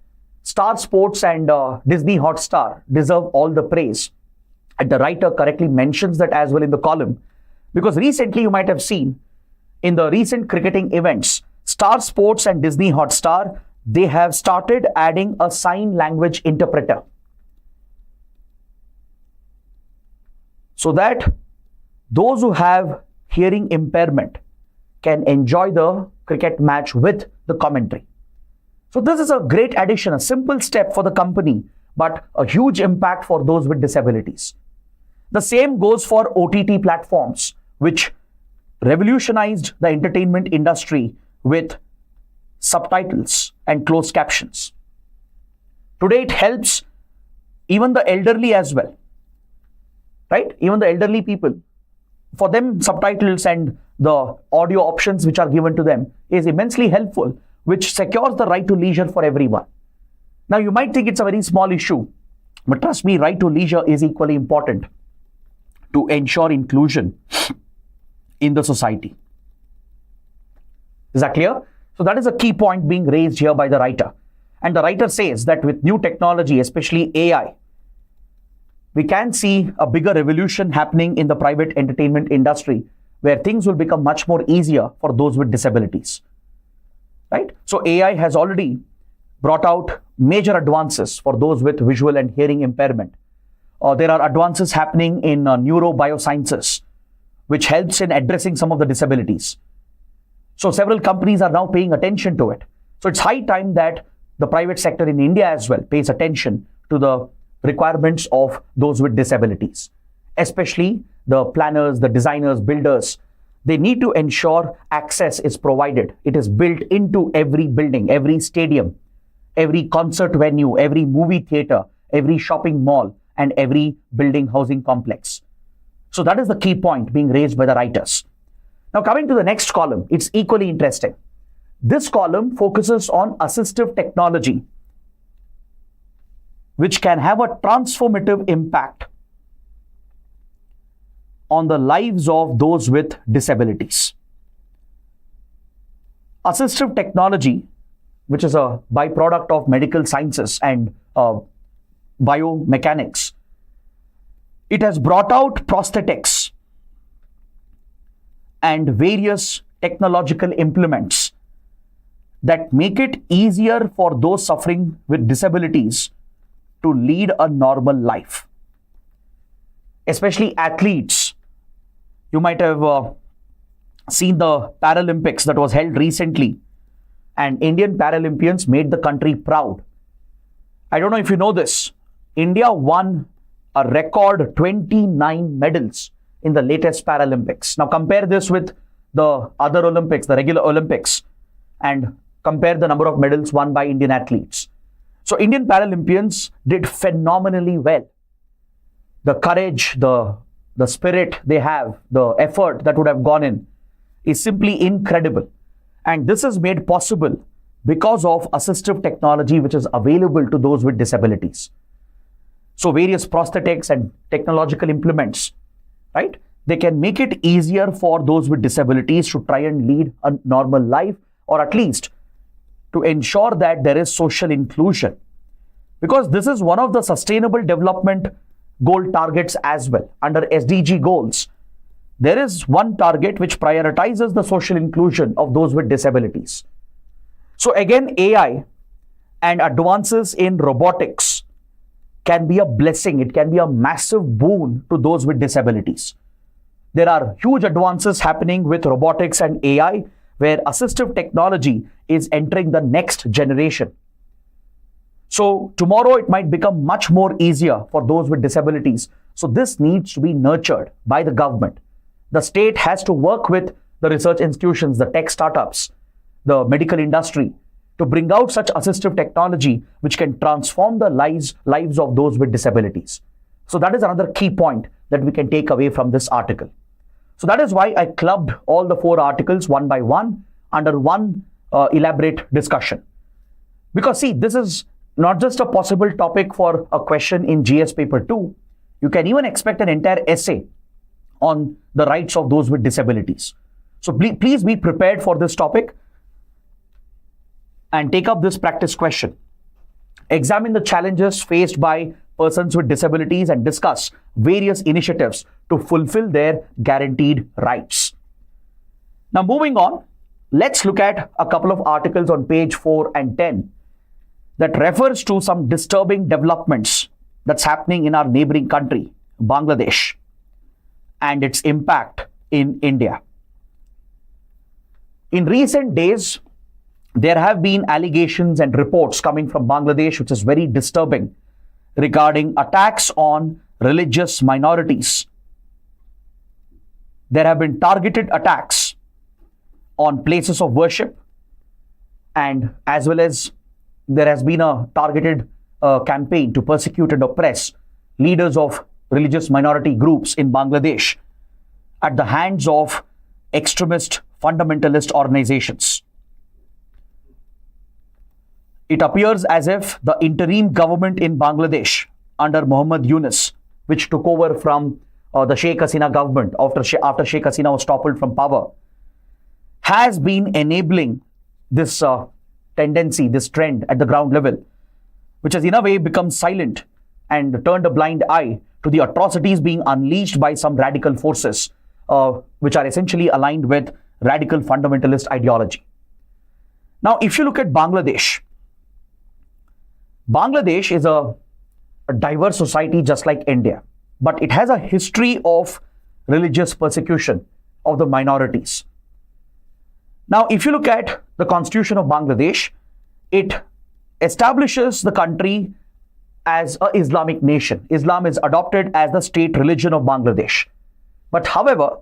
Star Sports and Disney Hotstar deserve all the praise. And the writer correctly mentions that as well in the column, because recently you might have seen in the recent cricketing events, Star Sports and Disney Hotstar, they have started adding a sign language interpreter, so that those who have hearing impairment can enjoy the cricket match with the commentary. So this is a great addition, a simple step for the company, but a huge impact for those with disabilities. The same goes for OTT platforms, which revolutionized the entertainment industry with subtitles and closed captions. Today it helps even the elderly as well, right? Even the elderly people, for them subtitles and the audio options which are given to them is immensely helpful, which secures the right to leisure for everyone. Now you might think it's a very small issue, but trust me, right to leisure is equally important to ensure inclusion in the society. Is that clear? So that is a key point being raised here by the writer. And the writer says that with new technology, especially AI, we can see a bigger revolution happening in the private entertainment industry, where things will become much more easier for those with disabilities, right? So AI has already brought out major advances for those with visual and hearing impairment. There are advances happening in neurobiosciences, which helps in addressing some of the disabilities. So several companies are now paying attention to it. So it's high time that the private sector in India as well pays attention to the requirements of those with disabilities, especially the planners, the designers, builders. They need to ensure access is provided. It is built into every building, every stadium, every concert venue, every movie theater, every shopping mall, and every building housing complex. So that is the key point being raised by the writers. Now coming to the next column, it's equally interesting. This column focuses on assistive technology, which can have a transformative impact on the lives of those with disabilities. Assistive technology, which is a byproduct of medical sciences and biomechanics, it has brought out prosthetics and various technological implements that make it easier for those suffering with disabilities to lead a normal life. Especially athletes. You might have seen the Paralympics that was held recently, and Indian Paralympians made the country proud. I don't know if you know this. India won a record 29 medals in the latest Paralympics. Now compare this with the other Olympics, the regular Olympics, and compare the number of medals won by Indian athletes. So Indian Paralympians did phenomenally well. The courage, the spirit they have, the effort that would have gone in is simply incredible. And this is made possible because of assistive technology which is available to those with disabilities. So various prosthetics and technological implements, right? They can make it easier for those with disabilities to try and lead a normal life, or at least to ensure that there is social inclusion. Because this is one of the sustainable development goal targets as well. Under SDG goals, there is one target which prioritizes the social inclusion of those with disabilities. So again, AI and advances in robotics can be a blessing. It can be a massive boon to those with disabilities. There are huge advances happening with robotics and AI, where assistive technology is entering the next generation. So tomorrow it might become much more easier for those with disabilities. So this needs to be nurtured by the government. The state has to work with the research institutions, the tech startups, the medical industry, to bring out such assistive technology which can transform the lives of those with disabilities. So that is another key point that we can take away from this article. So that is why I clubbed all the 4 articles one by one under one elaborate discussion. Because see, this is not just a possible topic for a question in GS paper 2. You can even expect an entire essay on the rights of those with disabilities. So please be prepared for this topic and take up this practice question. Examine the challenges faced by persons with disabilities and discuss various initiatives to fulfill their guaranteed rights. Now moving on, let's look at a couple of articles on page 4 and 10 that refers to some disturbing developments that's happening in our neighboring country, Bangladesh, and its impact in India. In recent days, there have been allegations and reports coming from Bangladesh, which is very disturbing, regarding attacks on religious minorities. There have been targeted attacks on places of worship, and as well as there has been a targeted campaign to persecute and oppress leaders of religious minority groups in Bangladesh at the hands of extremist fundamentalist organizations. It appears as if the interim government in Bangladesh under Muhammad Yunus, which took over from the Sheikh Hasina government after Sheikh Hasina was toppled from power, has been enabling this tendency, this trend at the ground level, which has in a way become silent and turned a blind eye to the atrocities being unleashed by some radical forces, which are essentially aligned with radical fundamentalist ideology. Now, if you look at Bangladesh, Bangladesh is a diverse society just like India, but it has a history of religious persecution of the minorities. Now, if you look at the constitution of Bangladesh, it establishes the country as an Islamic nation. Islam is adopted as the state religion of Bangladesh. But however,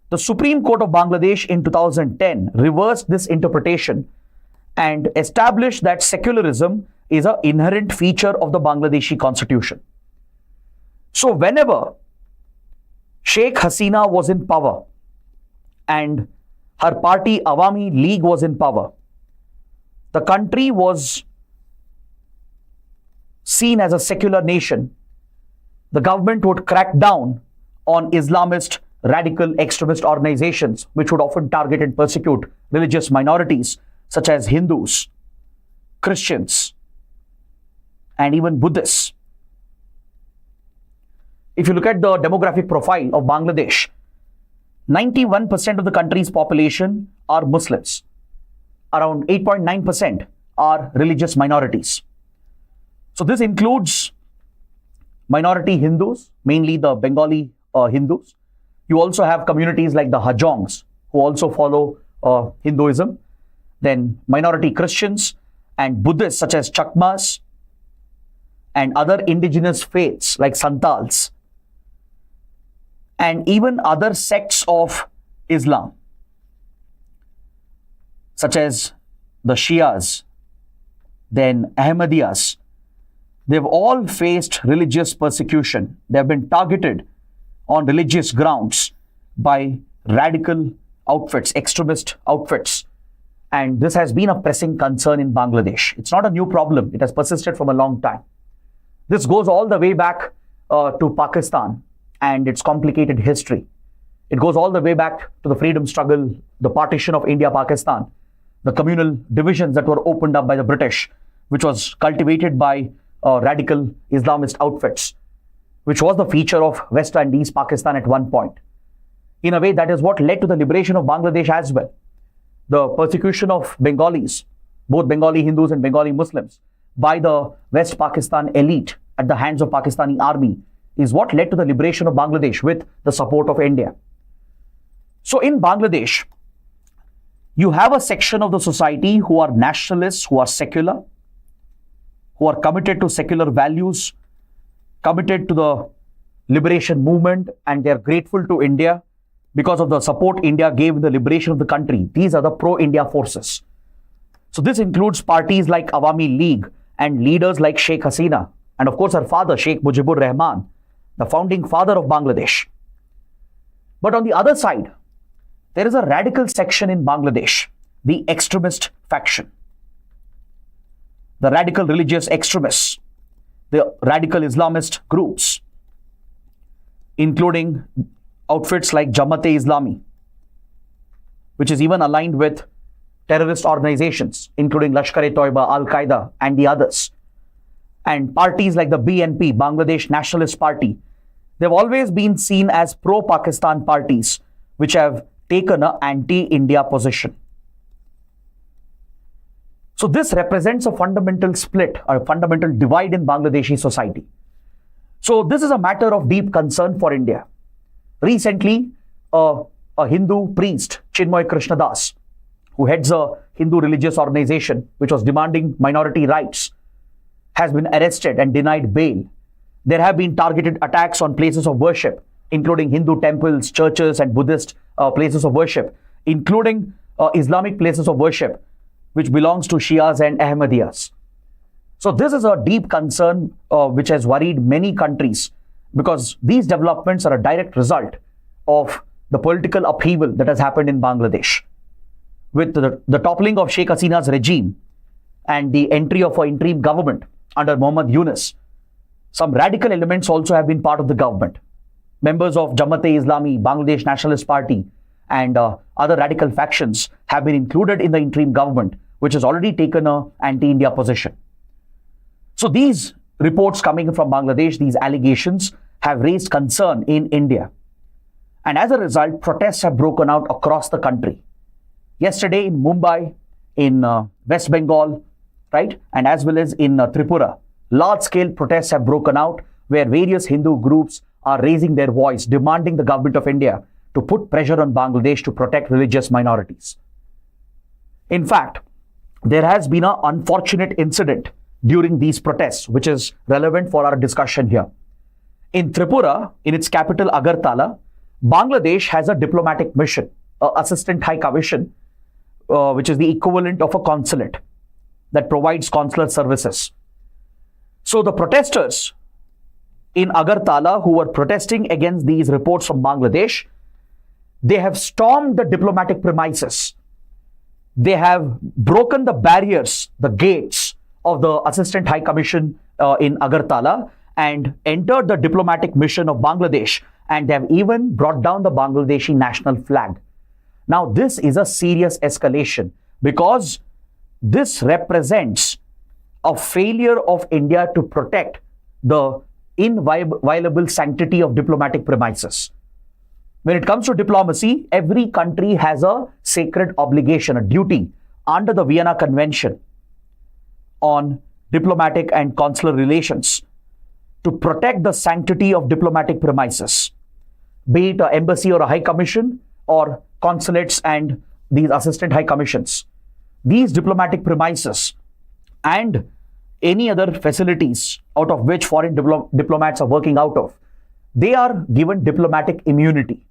the Supreme Court of Bangladesh in 2010 reversed this interpretation and established that secularism is an inherent feature of the Bangladeshi constitution. So whenever Sheikh Hasina was in power and her party Awami League was in power, the country was seen as a secular nation. The government would crack down on Islamist radical extremist organizations, which would often target and persecute religious minorities such as Hindus, Christians, and even Buddhists. If you look at the demographic profile of Bangladesh, 91% of the country's population are Muslims. Around 8.9% are religious minorities. So this includes minority Hindus, mainly the Bengali Hindus. You also have communities like the Hajongs, who also follow Hinduism. Then minority Christians and Buddhists such as Chakmas and other indigenous faiths like Santals, and even other sects of Islam, such as the Shias, then Ahmadiyas. They've all faced religious persecution. They have been targeted on religious grounds by radical outfits, extremist outfits. And this has been a pressing concern in Bangladesh. It's not a new problem. It has persisted from a long time. This goes all the way back to Pakistan and its complicated history. It goes all the way back to the freedom struggle, the partition of India-Pakistan, the communal divisions that were opened up by the British, which was cultivated by radical Islamist outfits, which was the feature of West Indies, Pakistan at one point. In a way, that is what led to the liberation of Bangladesh as well. The persecution of Bengalis, both Bengali Hindus and Bengali Muslims, by the West Pakistan elite at the hands of Pakistani army is what led to the liberation of Bangladesh with the support of India. So in Bangladesh, you have a section of the society who are nationalists, who are secular, who are committed to secular values, committed to the liberation movement, and they are grateful to India because of the support India gave in the liberation of the country. These are the pro-India forces. So this includes parties like Awami League and leaders like Sheikh Hasina, and of course her father, Sheikh Mujibur Rahman, the founding father of Bangladesh. But on the other side, there is a radical section in Bangladesh, the extremist faction. The radical religious extremists, the radical Islamist groups, including outfits like Jamaat-e-Islami, which is even aligned with terrorist organizations, including Lashkar-e-Toiba, Al-Qaeda, and the others. And parties like the BNP, Bangladesh Nationalist Party, they've always been seen as pro-Pakistan parties, which have taken an anti-India position. So this represents a fundamental split, or a fundamental divide in Bangladeshi society. So this is a matter of deep concern for India. Recently, a Hindu priest, Chinmoy Krishnadas, who heads a Hindu religious organization which was demanding minority rights, has been arrested and denied bail. There have been targeted attacks on places of worship, including Hindu temples, churches, and Buddhist places of worship, including Islamic places of worship, which belongs to Shias and Ahmadiyas. So this is a deep concern which has worried many countries, because these developments are a direct result of the political upheaval that has happened in Bangladesh. With the toppling of Sheikh Hasina's regime and the entry of an interim government under Muhammad Yunus, some radical elements also have been part of the government. Members of Jamaat-e-Islami, Bangladesh Nationalist Party, and other radical factions have been included in the interim government, which has already taken an anti-India position. So these reports coming from Bangladesh, these allegations, have raised concern in India. And as a result, protests have broken out across the country. Yesterday in Mumbai, in West Bengal, right, and as well as in Tripura, large-scale protests have broken out where various Hindu groups are raising their voice, demanding the government of India to put pressure on Bangladesh to protect religious minorities. In fact, there has been an unfortunate incident during these protests, which is relevant for our discussion here. In Tripura, in its capital Agartala, Bangladesh has a diplomatic mission, Assistant High Commission, which is the equivalent of a consulate that provides consular services. So the protesters in Agartala who were protesting against these reports from Bangladesh, they have stormed the diplomatic premises. They have broken the barriers, the gates of the Assistant High Commission in Agartala, and entered the diplomatic mission of Bangladesh, and they have even brought down the Bangladeshi national flag. Now, this is a serious escalation because this represents a failure of India to protect the inviolable sanctity of diplomatic premises. When it comes to diplomacy, every country has a sacred obligation, a duty under the Vienna Convention on diplomatic and consular relations to protect the sanctity of diplomatic premises, be it an embassy or a high commission or consulates and these assistant high commissions. These diplomatic premises and any other facilities out of which foreign diplomats are working out of, they are given diplomatic immunity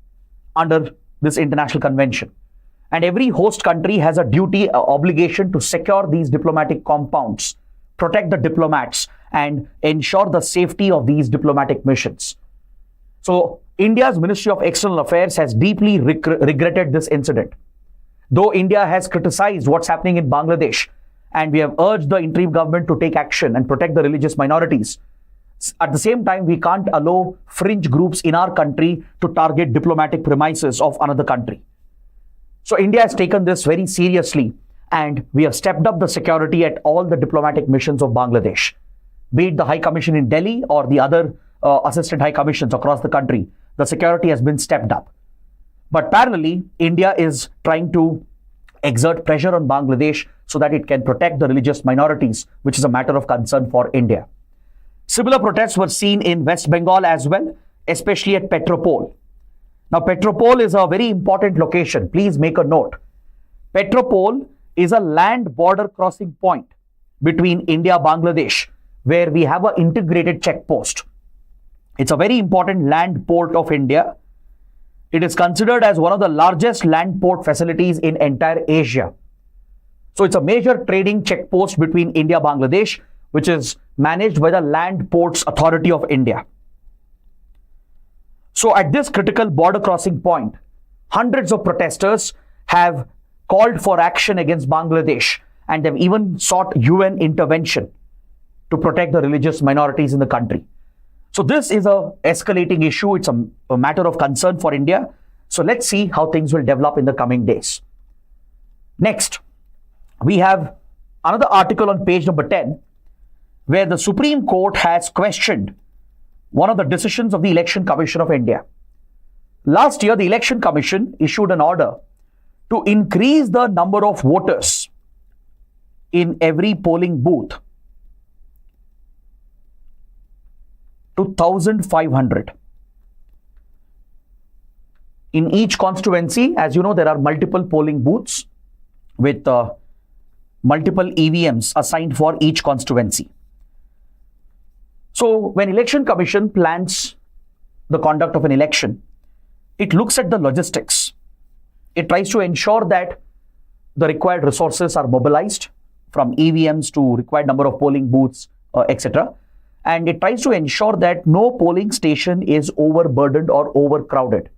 under this international convention. And every host country has a duty, obligation to secure these diplomatic compounds, protect the diplomats, and ensure the safety of these diplomatic missions. So India's Ministry of External Affairs has deeply regretted this incident. Though India has criticized what's happening in Bangladesh, and we have urged the interim government to take action and protect the religious minorities, at the same time, we can't allow fringe groups in our country to target diplomatic premises of another country. So India has taken this very seriously, and we have stepped up the security at all the diplomatic missions of Bangladesh, be it the High Commission in Delhi or the other assistant high commissions across the country. The security has been stepped up. But parallelly, India is trying to exert pressure on Bangladesh so that it can protect the religious minorities, which is a matter of concern for India. Similar protests were seen in West Bengal as well, especially at Petropol. Now, Petropol is a very important location. Please make a note. Petropol is a land border crossing point between India and Bangladesh, where we have an integrated checkpost. It's a very important land port of India. It is considered as one of the largest land port facilities in entire Asia. So it's a major trading checkpost between India and Bangladesh, which is managed by the Land Ports Authority of India. So at this critical border crossing point, hundreds of protesters have called for action against Bangladesh, and they've even sought UN intervention to protect the religious minorities in the country. So this is an escalating issue. It's a matter of concern for India. So let's see how things will develop in the coming days. Next, we have another article on page number 10, where the Supreme Court has questioned one of the decisions of the Election Commission of India. Last year, the Election Commission issued an order to increase the number of voters in every polling booth to 1,500. In each constituency, as you know, there are multiple polling booths with multiple EVMs assigned for each constituency. So when Election Commission plans the conduct of an election, it looks at the logistics. It tries to ensure that the required resources are mobilized from EVMs to required number of polling booths, etc. And it tries to ensure that no polling station is overburdened or overcrowded.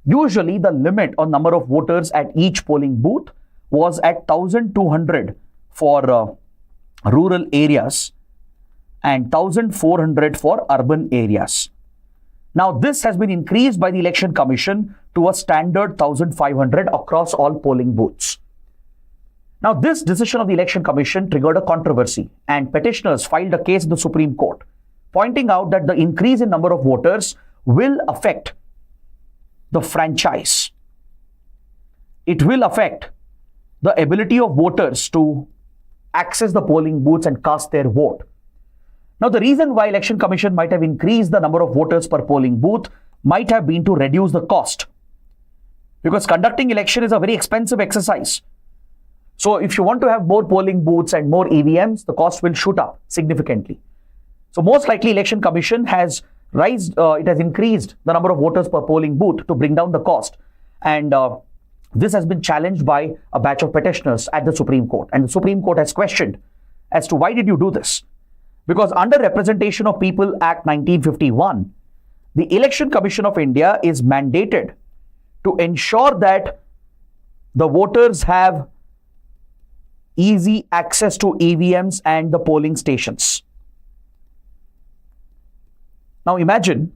Usually the limit on number of voters at each polling booth was at 1,200 for rural areas and 1,400 for urban areas. Now this has been increased by the Election Commission to a standard 1,500 across all polling booths. Now this decision of the Election Commission triggered a controversy, and petitioners filed a case in the Supreme Court, pointing out that the increase in number of voters will affect the franchise. It will affect the ability of voters to access the polling booths and cast their vote. Now, the reason why Election Commission might have increased the number of voters per polling booth might have been to reduce the cost, because conducting election is a very expensive exercise. So if you want to have more polling booths and more EVMs, the cost will shoot up significantly. So most likely Election Commission has increased the number of voters per polling booth to bring down the cost. And this has been challenged by a batch of petitioners at the Supreme Court. And the Supreme Court has questioned as to why did you do this? Because under Representation of People Act 1951, the Election Commission of India is mandated to ensure that the voters have easy access to EVMs and the polling stations. Now imagine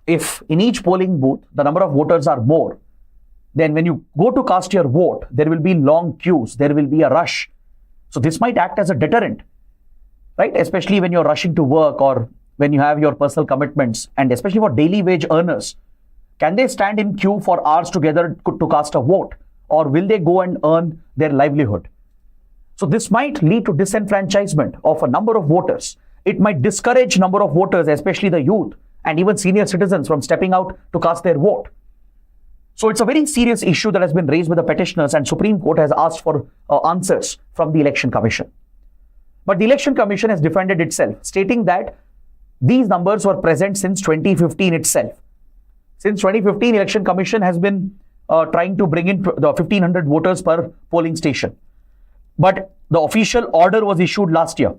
if in each polling booth, the number of voters are more, then when you go to cast your vote, there will be long queues, there will be a rush. So this might act as a deterrent, right? Especially when you're rushing to work or when you have your personal commitments, and especially for daily wage earners. Can they stand in queue for hours together to cast a vote, or will they go and earn their livelihood? So this might lead to disenfranchisement of a number of voters. It might discourage number of voters, especially the youth and even senior citizens, from stepping out to cast their vote. So it's a very serious issue that has been raised by the petitioners, and Supreme Court has asked for answers from the Election Commission. But the Election Commission has defended itself, stating that these numbers were present since 2015 itself. Since 2015, Election Commission has been trying to bring in the 1,500 voters per polling station. But the official order was issued last year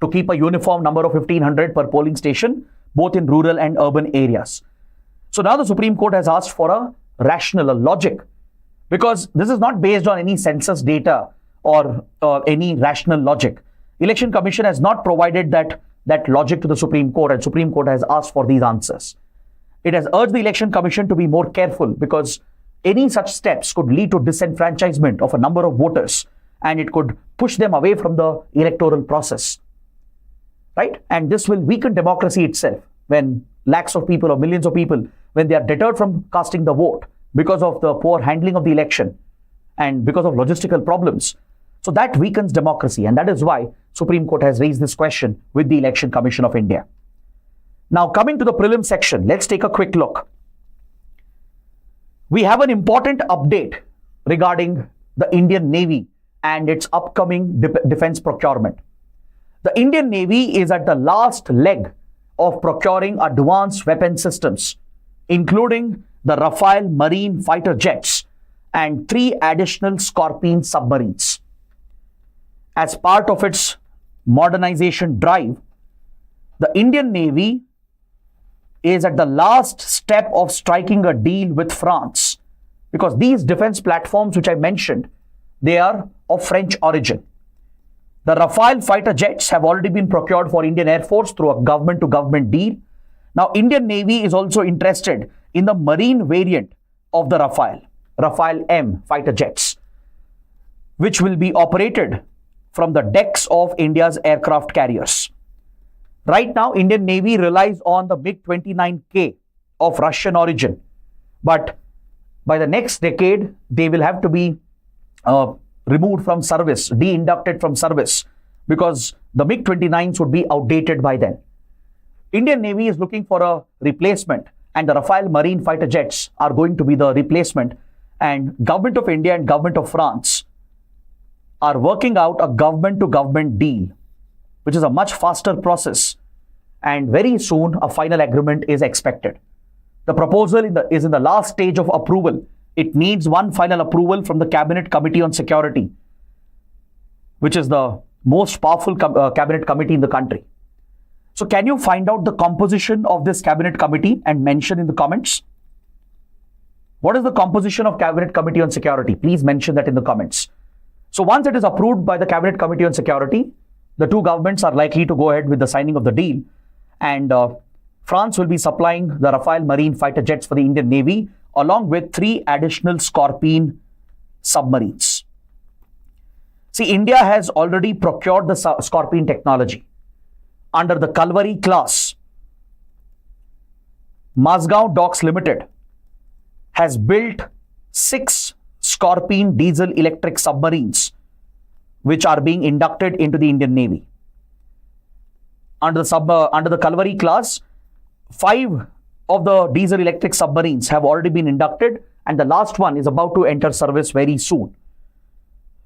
to keep a uniform number of 1,500 per polling station, both in rural and urban areas. So now the Supreme Court has asked for a rational, a logic, because this is not based on any census data or any rational logic. Election Commission has not provided that logic to the Supreme Court, and Supreme Court has asked for these answers. It has urged the Election Commission to be more careful, because any such steps could lead to disenfranchisement of a number of voters, and it could push them away from the electoral process, right? And this will weaken democracy itself when lakhs of people or millions of people, when they are deterred from casting the vote because of the poor handling of the election and because of logistical problems. So that weakens democracy, and that is why Supreme Court has raised this question with the Election Commission of India. Now coming to the prelim section, let's take a quick look. We have an important update regarding the Indian Navy and its upcoming defense procurement. The Indian Navy is at the last leg of procuring advanced weapon systems, including the Rafale marine fighter jets and 3 additional Scorpene submarines. as part of its modernization drive, the Indian Navy is at the last step of striking a deal with France, because these defense platforms which I mentioned, they are of French origin. The Rafale fighter jets have already been procured for Indian Air Force through a government-to-government deal. Now, Indian Navy is also interested in the marine variant of the Rafale-M fighter jets, which will be operated from the decks of India's aircraft carriers. Right now, Indian Navy relies on the MiG-29K of Russian origin, but by the next decade, they will have to be removed from service, de-inducted from service, because the MiG-29s would be outdated by then. Indian Navy is looking for a replacement, and the Rafale marine fighter jets are going to be the replacement, and Government of India and Government of France are working out a government-to-government deal, which is a much faster process, and very soon a final agreement is expected. The proposal is in the last stage of approval. It needs one final approval from the Cabinet Committee on Security, which is the most powerful cabinet committee in the country. So can you find out the composition of this Cabinet Committee and mention in the comments? What is the composition of Cabinet Committee on Security? Please mention that in the comments. So once it is approved by the Cabinet Committee on Security, the two governments are likely to go ahead with the signing of the deal, and France will be supplying the Rafale marine fighter jets for the Indian Navy, along with 3 additional Scorpene submarines. See, India has already procured the Scorpene technology. Under the Kalvari class, Mazgaon Docks Limited has built 6 Scorpene diesel electric submarines, which are being inducted into the Indian Navy. Under the Kalvari class, 5 of the diesel electric submarines have already been inducted, and the last one is about to enter service very soon.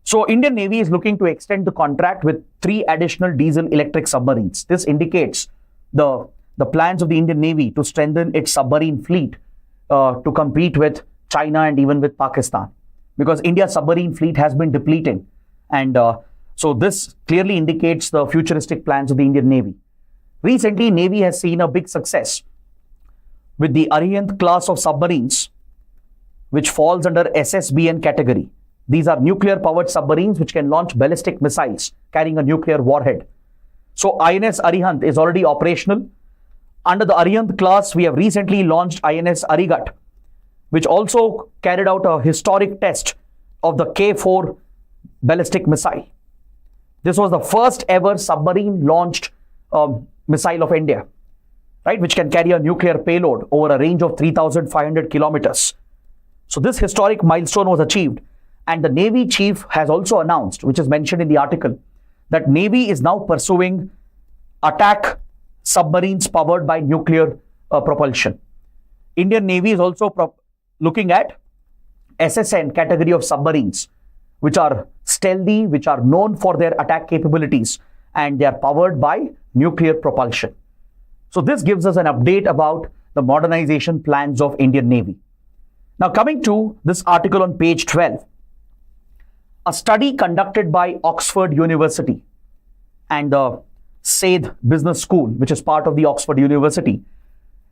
So Indian Navy is looking to extend the contract with 3 additional diesel electric submarines. This indicates the plans of the Indian Navy to strengthen its submarine fleet to compete with China and even with Pakistan, because India's submarine fleet has been depleting, and so this clearly indicates the futuristic plans of the Indian Navy. Recently, Navy has seen a big success with the Arihant class of submarines, which falls under SSBN category. These are nuclear-powered submarines which can launch ballistic missiles carrying a nuclear warhead. So INS Arihant is already operational. Under the Arihant class, we have recently launched INS Arigat, which also carried out a historic test of the K-4 ballistic missile. This was the first ever submarine launched missile of India, right, which can carry a nuclear payload over a range of 3,500 kilometers. So this historic milestone was achieved, and the Navy chief has also announced, which is mentioned in the article, that Navy is now pursuing attack submarines powered by nuclear propulsion. Indian Navy is also looking at SSN category of submarines, which are stealthy, which are known for their attack capabilities, and they are powered by nuclear propulsion. So this gives us an update about the modernization plans of Indian Navy. Now coming to this article on page 12, a study conducted by Oxford University and the Seth Business School, which is part of the Oxford University,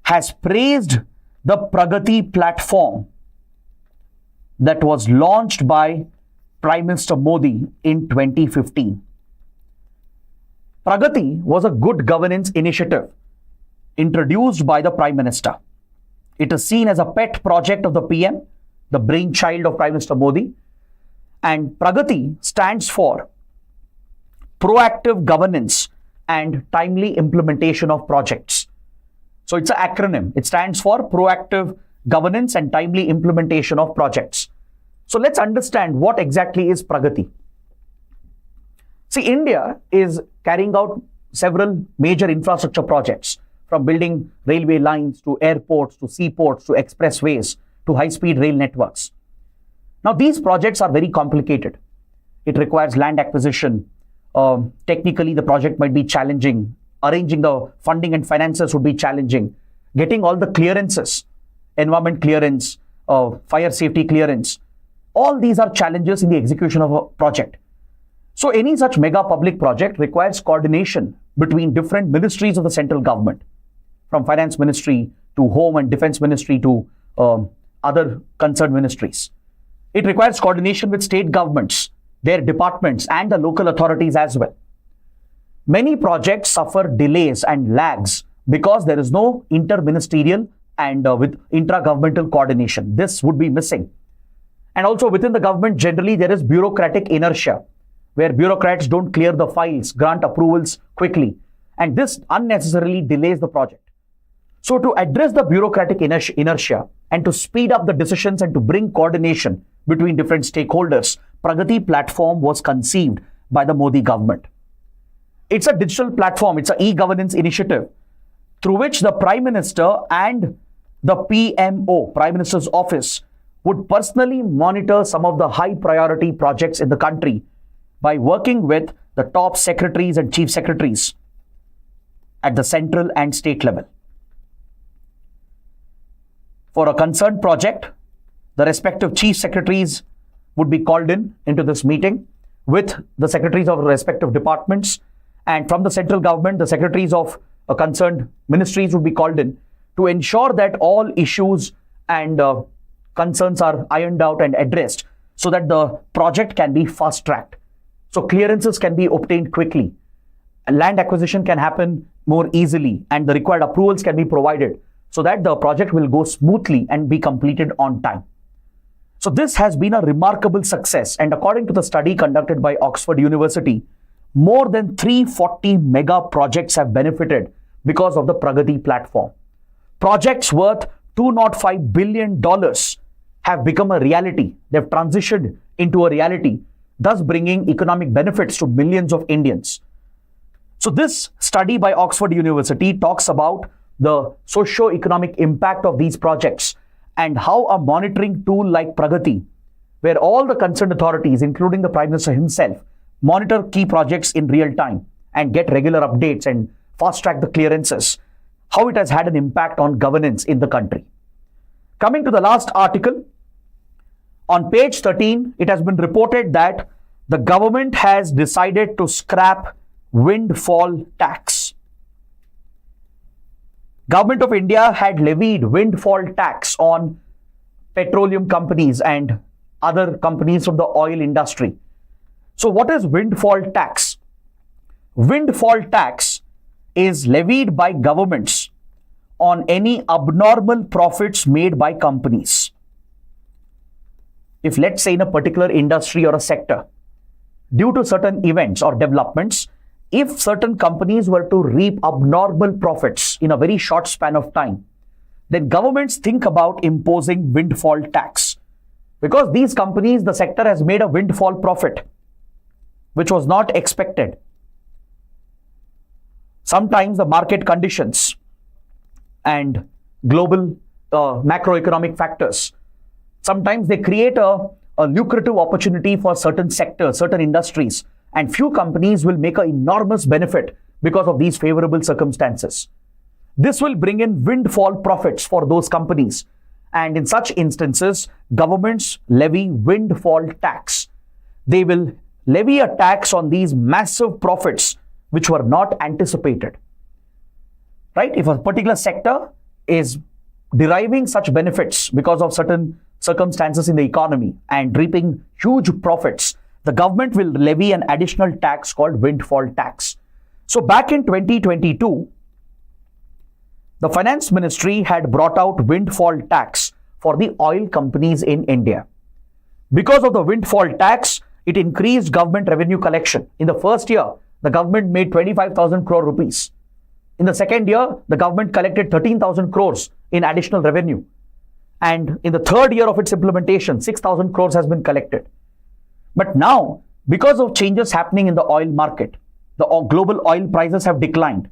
has praised the PRAGATI platform that was launched by Prime Minister Modi in 2015. PRAGATI was a good governance initiative introduced by the Prime Minister. It is seen as a pet project of the PM, the brainchild of Prime Minister Modi, and PRAGATI stands for Proactive Governance and Timely Implementation of Projects. So it's an acronym. It stands for Proactive Governance and Timely Implementation of Projects. So let's understand what exactly is PRAGATI. See, India is carrying out several major infrastructure projects, from building railway lines to airports to seaports to expressways to high-speed rail networks. Now, these projects are very complicated. It requires land acquisition. Technically, the project might be challenging. Arranging the funding and finances would be challenging. Getting all the clearances, environment clearance, fire safety clearance, all these are challenges in the execution of a project. So any such mega public project requires coordination between different ministries of the central government, from finance ministry to home and defense ministry to other concerned ministries. It requires coordination with state governments, their departments, and the local authorities as well. Many projects suffer delays and lags because there is no interministerial and with intra-governmental coordination. This would be missing. And also within the government, generally there is bureaucratic inertia, where bureaucrats don't clear the files, grant approvals quickly, and this unnecessarily delays the project. So to address the bureaucratic inertia and to speed up the decisions and to bring coordination between different stakeholders, PRAGATI platform was conceived by the Modi government. It's a digital platform, it's an e-governance initiative through which the Prime Minister and the PMO, Prime Minister's Office, would personally monitor some of the high priority projects in the country by working with the top secretaries and chief secretaries at the central and state level. For a concerned project, the respective chief secretaries would be called into this meeting with the secretaries of respective departments, and from the central government, the secretaries of concerned ministries would be called in to ensure that all issues and concerns are ironed out and addressed so that the project can be fast-tracked. So clearances can be obtained quickly, land acquisition can happen more easily, and the required approvals can be provided so that the project will go smoothly and be completed on time. So this has been a remarkable success, and according to the study conducted by Oxford University, more than 340 mega projects have benefited because of the PRAGATI platform. Projects worth $205 billion have become a reality. They've transitioned into a reality, thus bringing economic benefits to millions of Indians. So this study by Oxford University talks about the socio-economic impact of these projects and how a monitoring tool like PRAGATI, where all the concerned authorities, including the Prime Minister himself, monitor key projects in real time and get regular updates and fast-track the clearances, how it has had an impact on governance in the country. Coming to the last article, on page 13, it has been reported that the government has decided to scrap windfall tax. Government of India had levied windfall tax on petroleum companies and other companies from the oil industry. So what is windfall tax? Windfall tax is levied by governments on any abnormal profits made by companies. If, let's say, in a particular industry or a sector, due to certain events or developments, if certain companies were to reap abnormal profits in a very short span of time, then governments think about imposing windfall tax. Because these companies, the sector has made a windfall profit, which was not expected. Sometimes the market conditions and global macroeconomic factors, sometimes they create a lucrative opportunity for certain sectors, certain industries, and few companies will make an enormous benefit because of these favorable circumstances. This will bring in windfall profits for those companies, and in such instances, governments levy windfall tax. They will levy a tax on these massive profits which were not anticipated. Right? If a particular sector is deriving such benefits because of certain circumstances in the economy and reaping huge profits, the government will levy an additional tax called windfall tax. So back in 2022, the finance ministry had brought out windfall tax for the oil companies in India. Because of the windfall tax, it increased government revenue collection. In the first year, the government made 25,000 crore rupees. In the second year, the government collected 13,000 crores in additional revenue. And in the third year of its implementation, 6,000 crores has been collected. But now, because of changes happening in the oil market, the global oil prices have declined.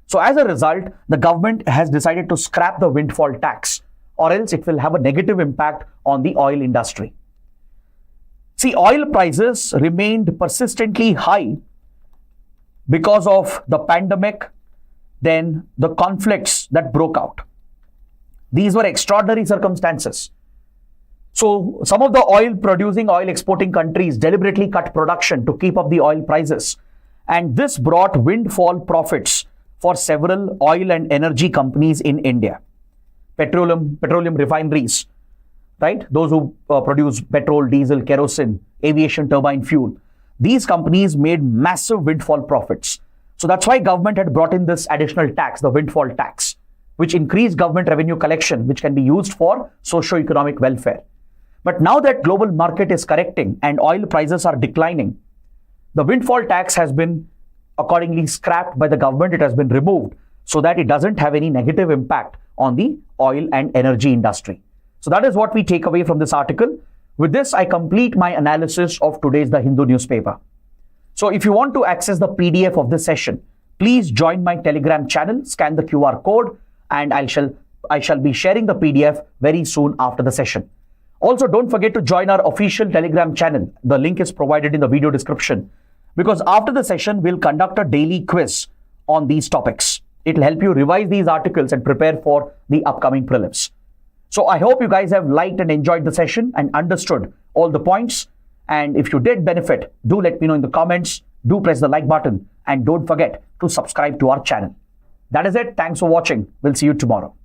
So as a result, the government has decided to scrap the windfall tax, or else it will have a negative impact on the oil industry. See, oil prices remained persistently high because of the pandemic, then the conflicts that broke out. These were extraordinary circumstances. So some of the oil exporting countries deliberately cut production to keep up the oil prices. And this brought windfall profits for several oil and energy companies in India. Petroleum refineries, right? Those who produce petrol, diesel, kerosene, aviation turbine fuel. These companies made massive windfall profits. So that's why government had brought in this additional tax, the windfall tax, which increased government revenue collection, which can be used for socio-economic welfare. But now that global market is correcting and oil prices are declining, the windfall tax has been accordingly scrapped by the government. It has been removed so that it doesn't have any negative impact on the oil and energy industry. So that is what we take away from this article. With this, I complete my analysis of today's The Hindu newspaper. So if you want to access the PDF of this session, please join my Telegram channel, scan the QR code, and I shall be sharing the PDF very soon after the session. Also, don't forget to join our official Telegram channel. The link is provided in the video description, because after the session, we'll conduct a daily quiz on these topics. It'll help you revise these articles and prepare for the upcoming prelims. So I hope you guys have liked and enjoyed the session and understood all the points. And if you did benefit, do let me know in the comments. Do press the like button and don't forget to subscribe to our channel. That is it. Thanks for watching. We'll see you tomorrow.